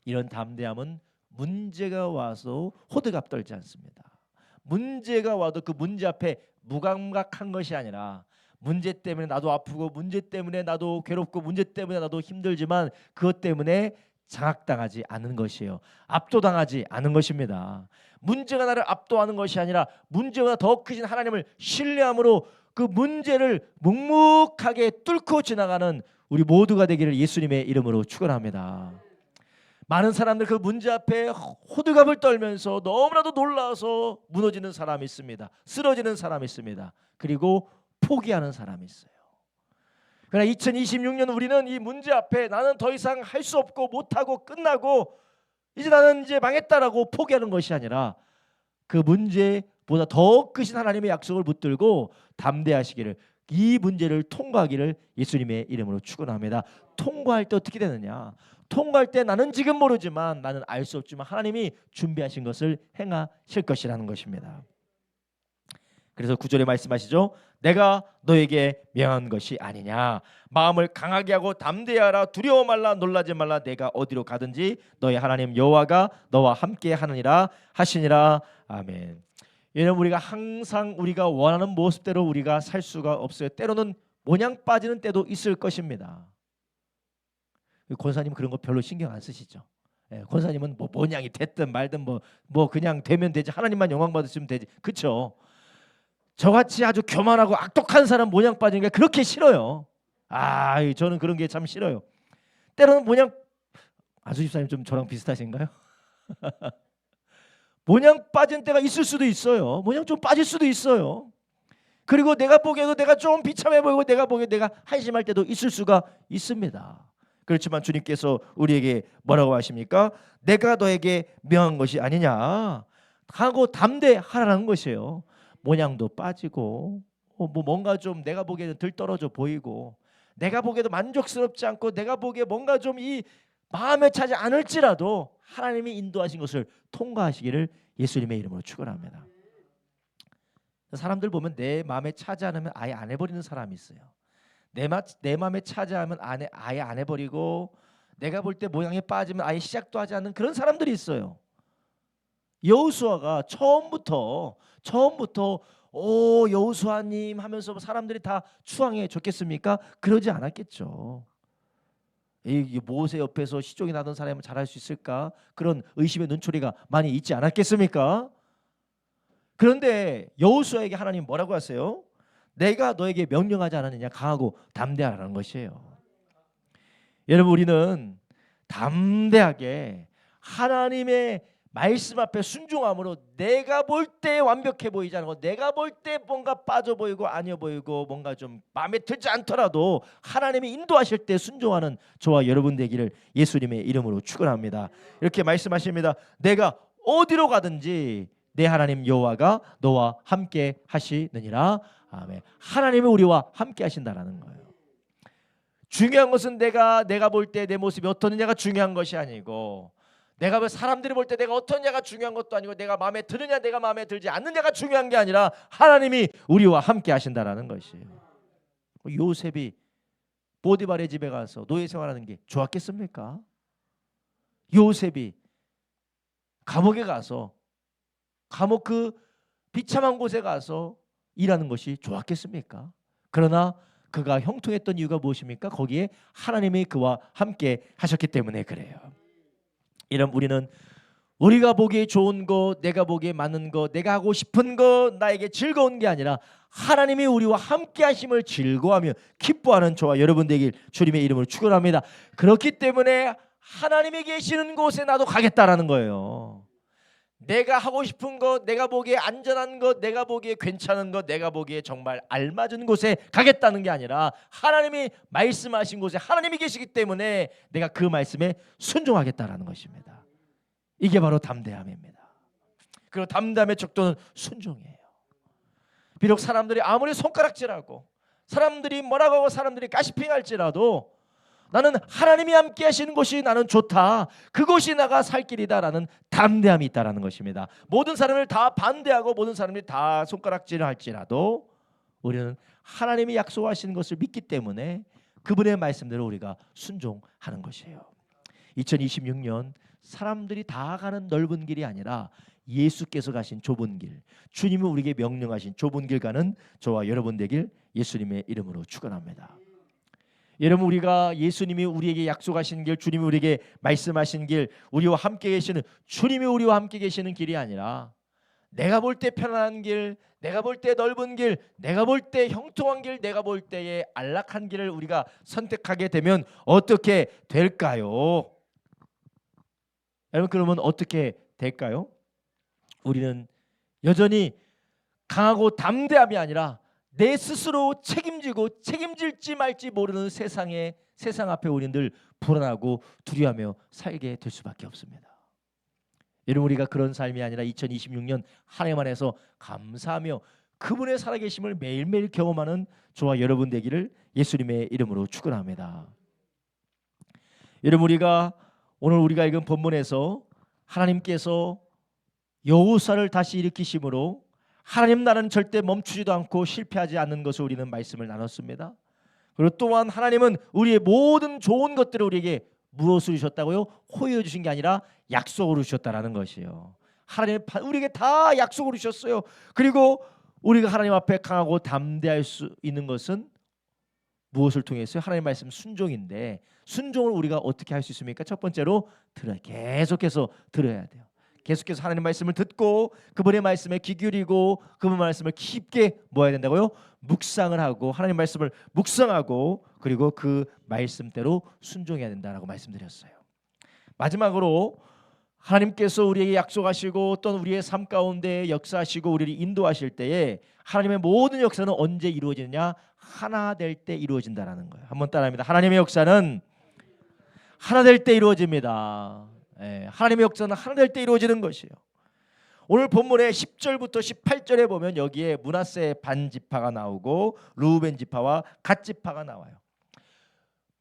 이런 담대함은 문제가 와서 호들갑 떨지 않습니다. 문제가 와도 그 문제 앞에 무감각한 것이 아니라 문제 때문에 나도 아프고 문제 때문에 나도 괴롭고 문제 때문에 나도 힘들지만 그것 때문에 장악당하지 않는 것이에요. 압도당하지 않은 것입니다. 문제가 나를 압도하는 것이 아니라 문제보다 더 크신 하나님을 신뢰함으로 그 문제를 묵묵하게 뚫고 지나가는 우리 모두가 되기를 예수님의 이름으로 축원합니다. 많은 사람들 그 문제 앞에 호들갑을 떨면서 너무나도 놀라서 무너지는 사람이 있습니다. 쓰러지는 사람이 있습니다. 그리고 포기하는 사람이 있어요. 그러나 2026년 우리는 이 문제 앞에 나는 더 이상 할 수 없고 못하고 끝나고 이제 나는 이제 망했다라고 포기하는 것이 아니라 그 문제보다 더 크신 하나님의 약속을 붙들고 담대하시기를, 이 문제를 통과하기를 예수님의 이름으로 축원합니다. 통과할 때 어떻게 되느냐? 통과할 때 나는 지금 모르지만, 나는 알 수 없지만 하나님이 준비하신 것을 행하실 것이라는 것입니다. 그래서 9절에 말씀하시죠. 내가 너에게 명한 것이 아니냐. 마음을 강하게 하고 담대하라. 두려워 말라. 놀라지 말라. 내가 어디로 가든지 너의 하나님 여호와가 너와 함께 하느니라 하시니라. 아멘. 여러분, 우리가 항상 우리가 원하는 모습대로 우리가 살 수가 없어요. 때로는 모냥 빠지는 때도 있을 것입니다. 권사님 그런 거 별로 신경 안 쓰시죠? 권사님은 뭐 모냥이 됐든 말든 뭐 그냥 되면 되지, 하나님만 영광 받으시면 되지, 그렇죠? 저같이 아주 교만하고 악독한 사람 모양 빠지는 게 그렇게 싫어요. 저는 그런 게 참 싫어요. 때로는 모양, 아주 집사님 좀 저랑 비슷하신가요? 모양 빠진 때가 있을 수도 있어요. 모양 좀 빠질 수도 있어요. 그리고 내가 보기에도 내가 좀 비참해 보이고 내가 보기에 내가 한심할 때도 있을 수가 있습니다. 그렇지만 주님께서 우리에게 뭐라고 하십니까? 내가 너에게 명한 것이 아니냐 하고 담대하라는 것이에요. 모양도 빠지고 뭔가 좀 내가 보기에는 덜 떨어져 보이고 내가 보기에도 만족스럽지 않고 내가 보기에 뭔가 좀 이 마음에 차지 않을지라도 하나님이 인도하신 것을 통과하시기를 예수님의 이름으로 축원합니다. 사람들 보면 내 마음에 차지 않으면 아예 안 해버리는 사람이 있어요. 내 마음에 차지 않으면 아예 안 해버리고 내가 볼 때 모양에 빠지면 아예 시작도 하지 않는 그런 사람들이 있어요. 여호수아가 처음부터 오 여호수아님 하면서 사람들이 다 추앙해 줬겠습니까? 그러지 않았겠죠. 이 모세 옆에서 시종이 나던 사람은 잘할 수 있을까? 그런 의심의 눈초리가 많이 있지 않았겠습니까? 그런데 여호수아에게 하나님 뭐라고 하세요? 내가 너에게 명령하지 않았느냐 강하고 담대하라는 것이에요. 여러분 우리는 담대하게 하나님의 말씀 앞에 순종함으로 내가 볼 때 완벽해 보이지 않고 내가 볼 때 뭔가 빠져 보이고 아니어 보이고 뭔가 좀 마음에 들지 않더라도 하나님이 인도하실 때 순종하는 저와 여러분 되기를 예수님의 이름으로 축원합니다. 이렇게 말씀하십니다. 내가 어디로 가든지 내 하나님 여호와가 너와 함께 하시느니라. 아멘. 하나님이 우리와 함께 하신다라는 거예요. 중요한 것은 내가 볼 때 내 모습이 어떠느냐가 중요한 것이 아니고 내가 사람들이 볼 때 내가 어떠냐가 중요한 것도 아니고 내가 마음에 드느냐 내가 마음에 들지 않느냐가 중요한 게 아니라 하나님이 우리와 함께 하신다라는 것이에요. 요셉이 보디발의 집에 가서 노예 생활하는 게 좋았겠습니까? 요셉이 감옥에 가서 감옥 그 비참한 곳에 가서 일하는 것이 좋았겠습니까? 그러나 그가 형통했던 이유가 무엇입니까? 거기에 하나님이 그와 함께 하셨기 때문에 그래요. 이런 우리는 우리가 보기에 좋은 것, 내가 보기에 맞는 것, 내가 하고 싶은 것, 나에게 즐거운 게 아니라 하나님이 우리와 함께 하심을 즐거워하며 기뻐하는 저와 여러분 되길 주님의 이름으로 축원합니다. 그렇기 때문에 하나님이 계시는 곳에 나도 가겠다라는 거예요. 내가 하고 싶은 것, 내가 보기에 안전한 것, 내가 보기에 괜찮은 것, 내가 보기에 정말 알맞은 곳에 가겠다는 게 아니라 하나님이 말씀하신 곳에 하나님이 계시기 때문에 내가 그 말씀에 순종하겠다라는 것입니다. 이게 바로 담대함입니다. 그리고 담대함의 척도는 순종이에요. 비록 사람들이 아무리 손가락질하고 사람들이 뭐라고 하고 사람들이 가시핑할지라도 나는 하나님이 함께 하시는 곳이 나는 좋다. 그곳이 나가 살 길이다라는 담대함이 있다라는 것입니다. 모든 사람을 다 반대하고 모든 사람들이 다 손가락질을 할지라도 우리는 하나님이 약속하시는 것을 믿기 때문에 그분의 말씀대로 우리가 순종하는 것이에요. 2026년 사람들이 다 가는 넓은 길이 아니라 예수께서 가신 좁은 길, 주님이 우리에게 명령하신 좁은 길 가는 저와 여러분 되길 예수님의 이름으로 축원합니다. 여러분 우리가 예수님이 우리에게 약속하신 길, 주님이 우리에게 말씀하신 길, 우리와 함께 계시는 주님이 우리와 함께 계시는 길이 아니라 내가 볼 때 편안한 길, 내가 볼 때 넓은 길, 내가 볼 때 형통한 길, 내가 볼 때의 안락한 길을 우리가 선택하게 되면 어떻게 될까요? 여러분 그러면 어떻게 될까요? 우리는 여전히 강하고 담대함이 아니라 내 스스로 책임지고 책임질지 말지 모르는 세상 앞에 우리는 늘 불안하고 두려워하며 살게 될 수밖에 없습니다. 여러분 우리가 그런 삶이 아니라 2026년 한 해만 해서 감사하며 그분의 살아계심을 매일매일 경험하는 저와 여러분 되기를 예수님의 이름으로 축원합니다. 여러분 오늘 우리가 읽은 본문에서 하나님께서 여호수아를 다시 일으키심으로 하나님 나라는 절대 멈추지도 않고 실패하지 않는 것을 우리는 말씀을 나눴습니다. 그리고 또한 하나님은 우리의 모든 좋은 것들을 우리에게 무엇으로 주셨다고요? 호의해 주신 게 아니라 약속으로 주셨다라는 것이에요. 하나님 우리에게 다 약속으로 주셨어요. 그리고 우리가 하나님 앞에 강하고 담대할 수 있는 것은 무엇을 통해서요? 하나님 말씀 순종인데 순종을 우리가 어떻게 할 수 있습니까? 첫 번째로 계속해서 들어야 돼요. 계속해서 하나님 말씀을 듣고 그분의 말씀에 귀 기울이고 그분 말씀을 깊게 뭐 해야 된다고요? 묵상을 하고 하나님 말씀을 묵상하고 그리고 그 말씀대로 순종해야 된다라고 말씀드렸어요. 마지막으로 하나님께서 우리에게 약속하시고 또 우리의 삶 가운데 역사하시고 우리를 인도하실 때에 하나님의 모든 역사는 언제 이루어지느냐? 하나 될 때 이루어진다라는 거예요. 한번 따라합니다. 하나님의 역사는 하나 될 때 이루어집니다. 하나님의 역사는 하나 될 때 이루어지는 것이에요. 오늘 본문의 10절부터 18절에 보면 여기에 므낫세 반지파가 나오고 르우벤 지파와 갓 지파가 나와요.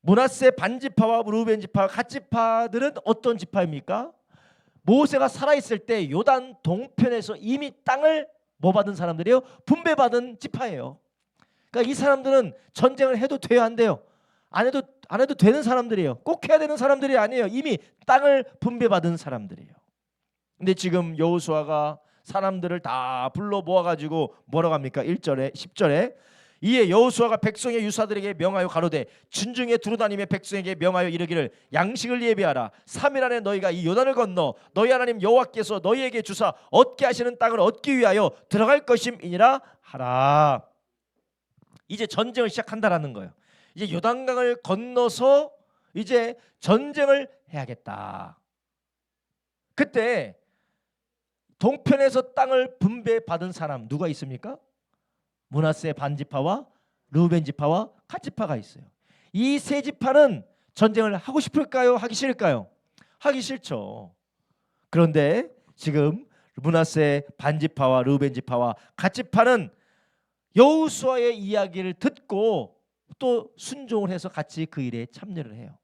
므낫세 반지파와 르우벤 지파, 갓 지파들은 어떤 지파입니까? 모세가 살아있을 때 요단 동편에서 이미 땅을 뭐 받은 사람들이에요? 분배받은 지파예요. 그러니까 이 사람들은 전쟁을 해도 돼요, 안 돼요? 안 해도 되는 사람들이에요. 꼭 해야 되는 사람들이 아니에요. 이미 땅을 분배받은 사람들이에요. 근데 지금 여호수아가 사람들을 다 불러 모아가지고 뭐라고 합니까? 1절에 10절에 이에 여호수아가 백성의 유사들에게 명하여 가로되 진중에 두루다니며 백성에게 명하여 이르기를 양식을 예비하라. 3일 안에 너희가 이 요단을 건너 너희 하나님 여호와께서 너희에게 주사 얻게 하시는 땅을 얻기 위하여 들어갈 것임이니라 하라. 이제 전쟁을 시작한다라는 거예요. 이제 요단강을 건너서 이제 전쟁을 해야겠다. 그때 동편에서 땅을 분배받은 사람 누가 있습니까? 므낫세 반지파와 르우벤 지파와 갓 지파가 있어요. 이 세 지파는 전쟁을 하고 싶을까요? 하기 싫을까요? 하기 싫죠. 그런데 지금 므낫세 반지파와 르우벤 지파와 갓 지파는 여호수아의 이야기를 듣고 또 순종을 해서 같이 그 일에 참여를 해요.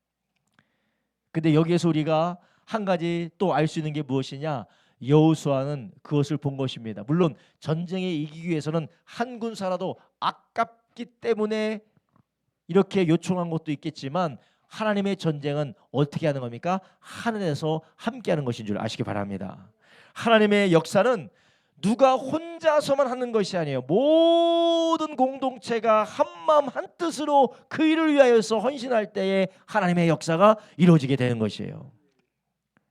근데 여기에서 우리가 한 가지 또 알 수 있는 게 무엇이냐? 여호수아는 그것을 본 것입니다. 물론 전쟁에 이기기 위해서는 한 군사라도 아깝기 때문에 이렇게 요청한 것도 있겠지만 하나님의 전쟁은 어떻게 하는 겁니까? 하늘에서 함께하는 것인 줄 아시기 바랍니다. 하나님의 역사는 누가 혼자서만 하는 것이 아니에요. 모든 공동체가 한마음 한뜻으로 그 일을 위하여서 헌신할 때에 하나님의 역사가 이루어지게 되는 것이에요.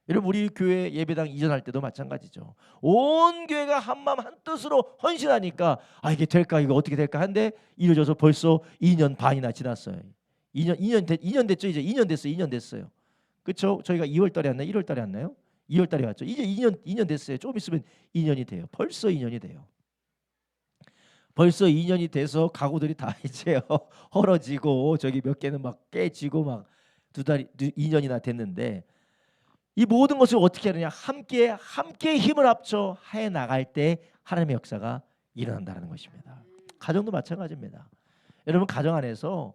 여러분 우리 교회 예배당 이전할 때도 마찬가지죠. 온 교회가 한마음 한뜻으로 헌신하니까 이게 될까 이거 어떻게 될까 하는데 이루어져서 벌써 2년 반이나 지났어요. 2년 됐죠. 이제 2년 됐어요. 2년 됐어요. 그렇죠? 저희가 2월 달에 왔나요? 1월 달에 왔나요? 2월 달에 왔죠. 이제 2년 됐어요. 조금 있으면 2년이 돼요. 벌써 2년이 돼요. 벌써 2년이 돼서 가구들이 다 이제 헐어지고 저기 몇 개는 막 깨지고 막 2년이나 됐는데 이 모든 것을 어떻게 하느냐? 함께 힘을 합쳐 해 나갈 때 하나님의 역사가 일어난다는 것입니다. 가정도 마찬가지입니다. 여러분 가정 안에서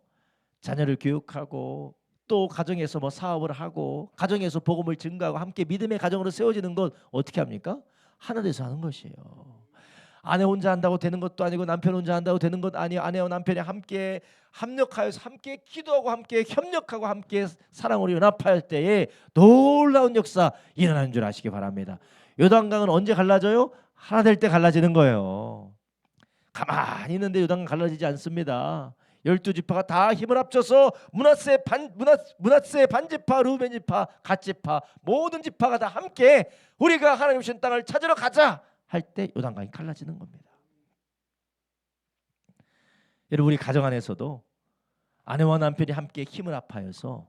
자녀를 교육하고 또 가정에서 뭐 사업을 하고 가정에서 복음을 증가하고 함께 믿음의 가정으로 세워지는 것 어떻게 합니까? 하나 돼서 하는 것이에요. 아내 혼자 한다고 되는 것도 아니고 남편 혼자 한다고 되는 것 아니에요. 아내와 남편이 함께 합력하여서 함께 기도하고 함께 협력하고 함께 사랑으로 연합할 때에 놀라운 역사 일어나는 줄 아시기 바랍니다. 요단강은 언제 갈라져요? 하나 될 때 갈라지는 거예요. 가만히 있는데 요단강 갈라지지 않습니다. 12지파가 다 힘을 합쳐서 므낫세 반지파, 르우벤 지파, 갓 지파 모든 지파가 다 함께 우리가 하나님 주신 땅을 찾으러 가자 할 때 요단강이 갈라지는 겁니다. 여러분 우리 가정 안에서도 아내와 남편이 함께 힘을 합하여서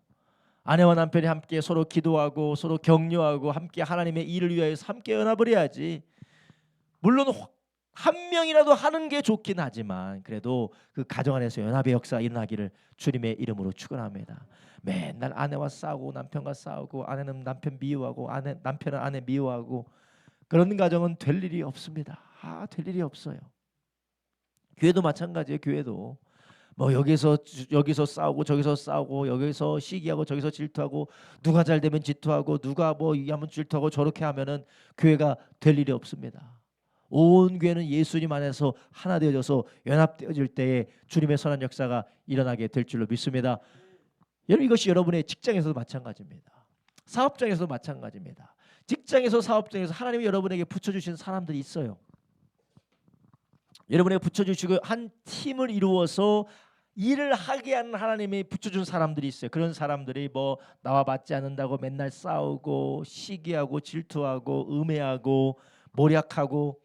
아내와 남편이 함께 서로 기도하고 서로 격려하고 함께 하나님의 일을 위하여서 함께 연합을 해야지. 물론 한 명이라도 하는 게 좋긴 하지만 그래도 그 가정 안에서 연합의 역사가 일어나기를 주님의 이름으로 축원합니다. 맨날 아내와 싸우고 남편과 싸우고 아내는 남편 미워하고 남편은 아내 미워하고 그런 가정은 될 일이 없습니다. 될 일이 없어요. 교회도 마찬가지예요. 교회도 뭐 여기서 싸우고 저기서 싸우고 여기서 시기하고 저기서 질투하고 누가 잘 되면 질투하고 누가 뭐 하면 질투하고 저렇게 하면은 교회가 될 일이 없습니다. 온 교회는 예수님 안에서 하나 되어져서 연합되어질 때에 주님의 선한 역사가 일어나게 될 줄로 믿습니다. 여러분 이것이 여러분의 직장에서도 마찬가지입니다. 사업장에서도 마찬가지입니다. 직장에서 사업장에서 하나님이 여러분에게 붙여주신 사람들이 있어요. 여러분에게 붙여주시고 한 팀을 이루어서 일을 하게 하는 하나님이 붙여준 사람들이 있어요. 그런 사람들이 뭐 나와 맞지 않는다고 맨날 싸우고 시기하고 질투하고 음해하고 모략하고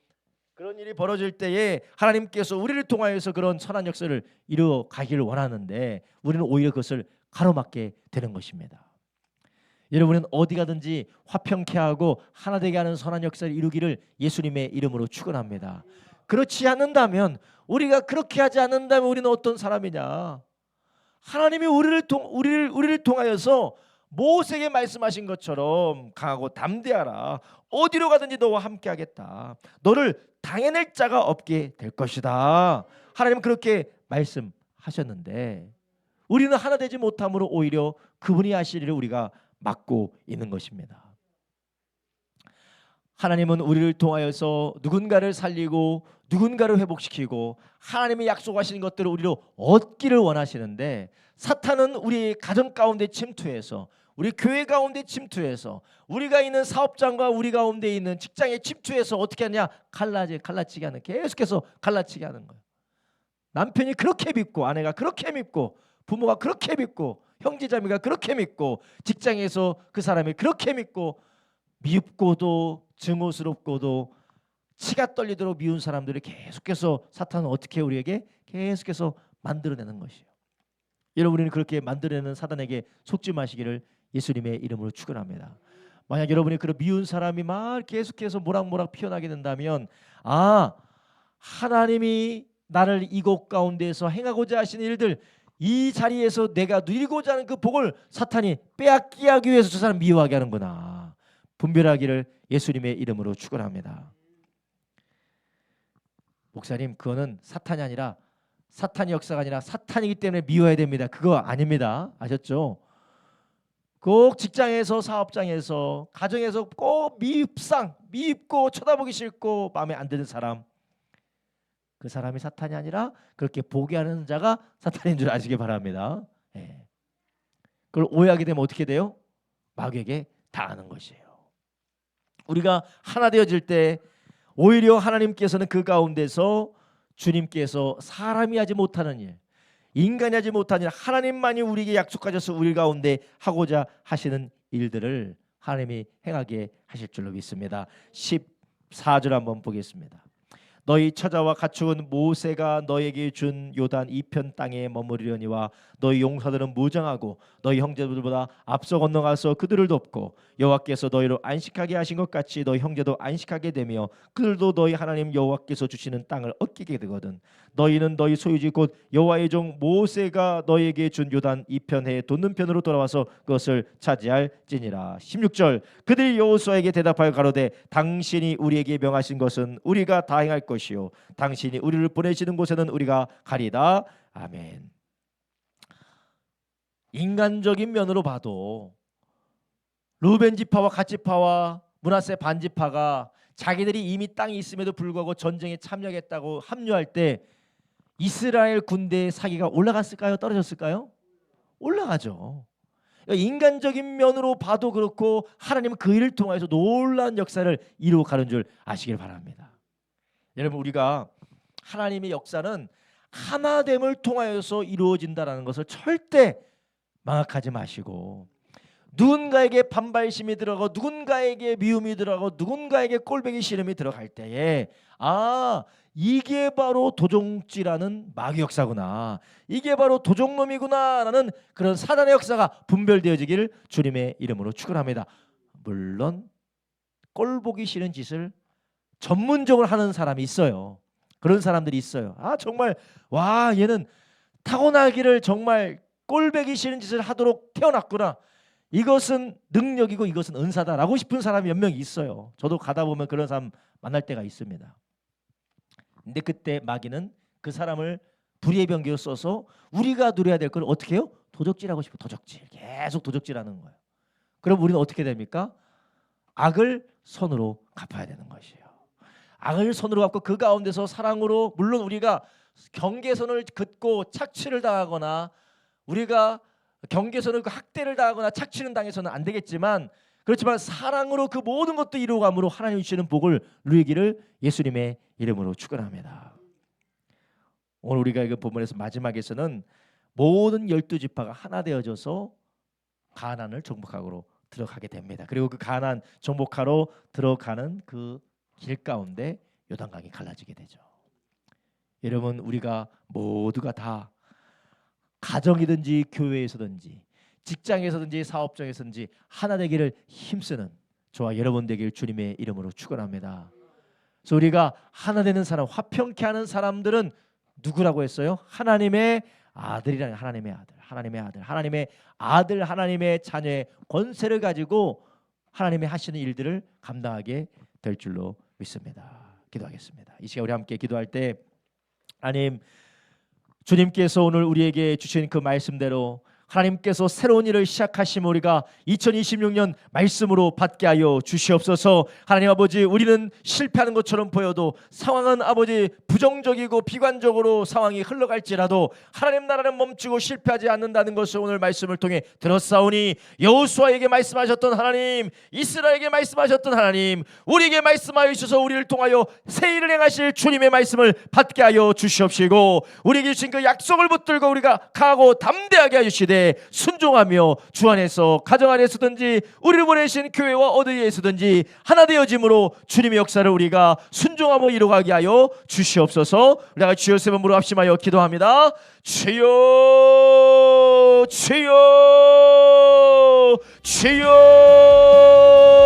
그런 일이 벌어질 때에 하나님께서 우리를 통하여서 그런 선한 역사를 이루어 가기를 원하는데 우리는 오히려 그것을 가로막게 되는 것입니다. 여러분은 어디 가든지 화평케 하고 하나 되게 하는 선한 역사를 이루기를 예수님의 이름으로 축원합니다. 그렇지 않는다면, 우리가 그렇게 하지 않는다면 우리는 어떤 사람이냐? 하나님이 우리를 통하여서 모세에게 말씀하신 것처럼 강하고 담대하라. 어디로 가든지 너와 함께하겠다. 너를 당해낼 자가 없게 될 것이다. 하나님은 그렇게 말씀하셨는데 우리는 하나 되지 못함으로 오히려 그분이 하실 일을 우리가 막고 있는 것입니다. 하나님은 우리를 통하여서 누군가를 살리고 누군가를 회복시키고 하나님이 약속하시는 것들을 우리로 얻기를 원하시는데, 사탄은 우리 가정 가운데 침투해서, 우리 교회 가운데 침투해서, 우리가 있는 사업장과 우리 가운데 있는 직장에 침투해서 어떻게 하냐? 갈라치게 하는, 계속해서 갈라치게 하는 거예요. 남편이 그렇게 믿고, 아내가 그렇게 믿고, 부모가 그렇게 믿고, 형제자매가 그렇게 믿고, 직장에서 그 사람이 그렇게 믿고, 밉고도 증오스럽고도 치가 떨리도록 미운 사람들을 계속해서 사탄은 어떻게 우리에게 계속해서 만들어내는 것이에요. 여러분, 우리는 그렇게 만들어내는 사단에게 속지 마시기를 예수님의 이름으로 축원합니다. 만약 여러분이 그런 미운 사람이 막 계속해서 모락모락 피어나게 된다면, 하나님이 나를 이곳 가운데서 행하고자 하시는 일들, 이 자리에서 내가 누리고자 하는 그 복을 사탄이 빼앗기 하기 위해서 저 사람 미워하게 하는구나. 분별하기를 예수님의 이름으로 축원합니다. 목사님, 그거는 사탄이 아니라, 사탄의 역사가 아니라 사탄이기 때문에 미워해야 됩니다. 그거 아닙니다. 아셨죠? 꼭 직장에서, 사업장에서, 가정에서 꼭 밉고 쳐다보기 싫고 마음에 안 드는 사람, 그 사람이 사탄이 아니라 그렇게 보게 하는 자가 사탄인 줄 아시기 바랍니다. 그걸 오해하게 되면 어떻게 돼요? 마귀에게 당하는 것이에요. 우리가 하나 되어질 때 오히려 하나님께서는 그 가운데서 주님께서 사람이 하지 못하는 일, 인간이 하지 못하는 일, 하나님만이 우리에게 약속하셔서 우리 가운데 하고자 하시는 일들을 하나님이 행하게 하실 줄로 믿습니다. 14절 한번 보겠습니다. 너희 처자와 가축은 모세가 너에게 준 요단 이편 땅에 머무르려니와 너희 용사들은 무장하고 너희 형제들보다 앞서 건너가서 그들을 돕고 여호와께서 너희를 안식하게 하신 것 같이 너희 형제도 안식하게 되며 그들도 너희 하나님 여호와께서 주시는 땅을 얻게 되거든. 너희는 너희 소유지 곧 여호와의 종 모세가 너희에게 준 요단 이편에 돋는 편으로 돌아와서 그것을 차지할지니라. 16절 그들이 여호수아에게 대답하여 가로되 당신이 우리에게 명하신 것은 우리가 다 행할 것이요 당신이 우리를 보내시는 곳에는 우리가 가리다. 아멘. 인간적인 면으로 봐도 르우벤 지파와 갓 지파와 므낫세 반 지파가 자기들이 이미 땅이 있음에도 불구하고 전쟁에 참여하겠다고 합류할 때 이스라엘 군대의 사기가 올라갔을까요? 떨어졌을까요? 올라가죠. 인간적인 면으로 봐도 그렇고 하나님은 그 일을 통해서 놀라운 역사를 이루어가는 줄 아시길 바랍니다. 여러분, 우리가 하나님의 역사는 하나됨을 통하여서 이루어진다는 것을 절대 망각하지 마시고, 누군가에게 반발심이 들어가고 누군가에게 미움이 들어가고 누군가에게 꼴보기 싫음이 들어갈 때에 이게 바로 도종질하는 마귀 역사구나, 이게 바로 도종놈이구나 라는 그런 사단의 역사가 분별되어지기를 주님의 이름으로 축원합니다. 물론 꼴보기 싫은 짓을 전문적으로 하는 사람이 있어요. 그런 사람들이 있어요. 정말 얘는 타고나기를 정말 꼴보기 싫은 짓을 하도록 태어났구나, 이것은 능력이고 이것은 은사다라고 싶은 사람이 몇 명 있어요. 저도 가다 보면 그런 사람 만날 때가 있습니다. 근데 그때 마귀는 그 사람을 불의의 병기로 써서 우리가 누려야 될 걸 어떻게 해요? 도적질하고 싶어. 도적질, 계속 도적질하는 거예요. 그럼 우리는 어떻게 됩니까? 악을 선으로 갚아야 되는 것이에요. 악을 선으로 갚고 그 가운데서 사랑으로, 물론 우리가 경계선을 긋고 착취를 당하거나 우리가 경계선을 학대를 당하거나 착취를 당해서는 안 되겠지만, 그렇지만 사랑으로 그 모든 것도 이루어감으로 하나님 주시는 복을 누리기를 예수님의 이름으로 축원합니다. 오늘 우리가 이 본문에서 마지막에서는 모든 12지파가 하나 되어져서 가나안을 정복하러 들어가게 됩니다. 그리고 그 가나안 정복하러 들어가는 그 길 가운데 요단강이 갈라지게 되죠. 여러분, 우리가 모두가 다 가정이든지 교회에서든지 직장에서든지 사업장에서든지 하나 되기를 힘쓰는 저와 여러분 되길 주님의 이름으로 축원합니다. 그래서 우리가 하나 되는 사람, 화평케 하는 사람들은 누구라고 했어요? 하나님의 아들이라는, 하나님의 아들, 하나님의 아들, 하나님의 아들, 하나님의 자녀의 권세를 가지고 하나님의 하시는 일들을 감당하게 될 줄로 믿습니다. 기도하겠습니다. 이 시간 우리 함께 기도할 때 하나님, 주님께서 오늘 우리에게 주신 그 말씀대로 하나님께서 새로운 일을 시작하시면 우리가 2026년 말씀으로 받게 하여 주시옵소서. 하나님 아버지, 우리는 실패하는 것처럼 보여도 상황은 아버지 부정적이고 비관적으로 상황이 흘러갈지라도 하나님 나라는 멈추고 실패하지 않는다는 것을 오늘 말씀을 통해 들었사오니, 여호수아에게 말씀하셨던 하나님, 이스라엘에게 말씀하셨던 하나님, 우리에게 말씀하여 주셔서 우리를 통하여 새 일을 행하실 주님의 말씀을 받게 하여 주시옵시고, 우리에게 주신 그 약속을 붙들고 우리가 강하고 담대하게 하시되 순종하며 주 안에서, 가정 안에서든지 우리를 보내신 교회와 어디에서든지 하나 되어짐으로 주님의 역사를 우리가 순종하며 이루어가게 하여 주시옵소서. 우리가 주여 세 번 부르합심하여 기도합니다. 주여, 주여, 주여.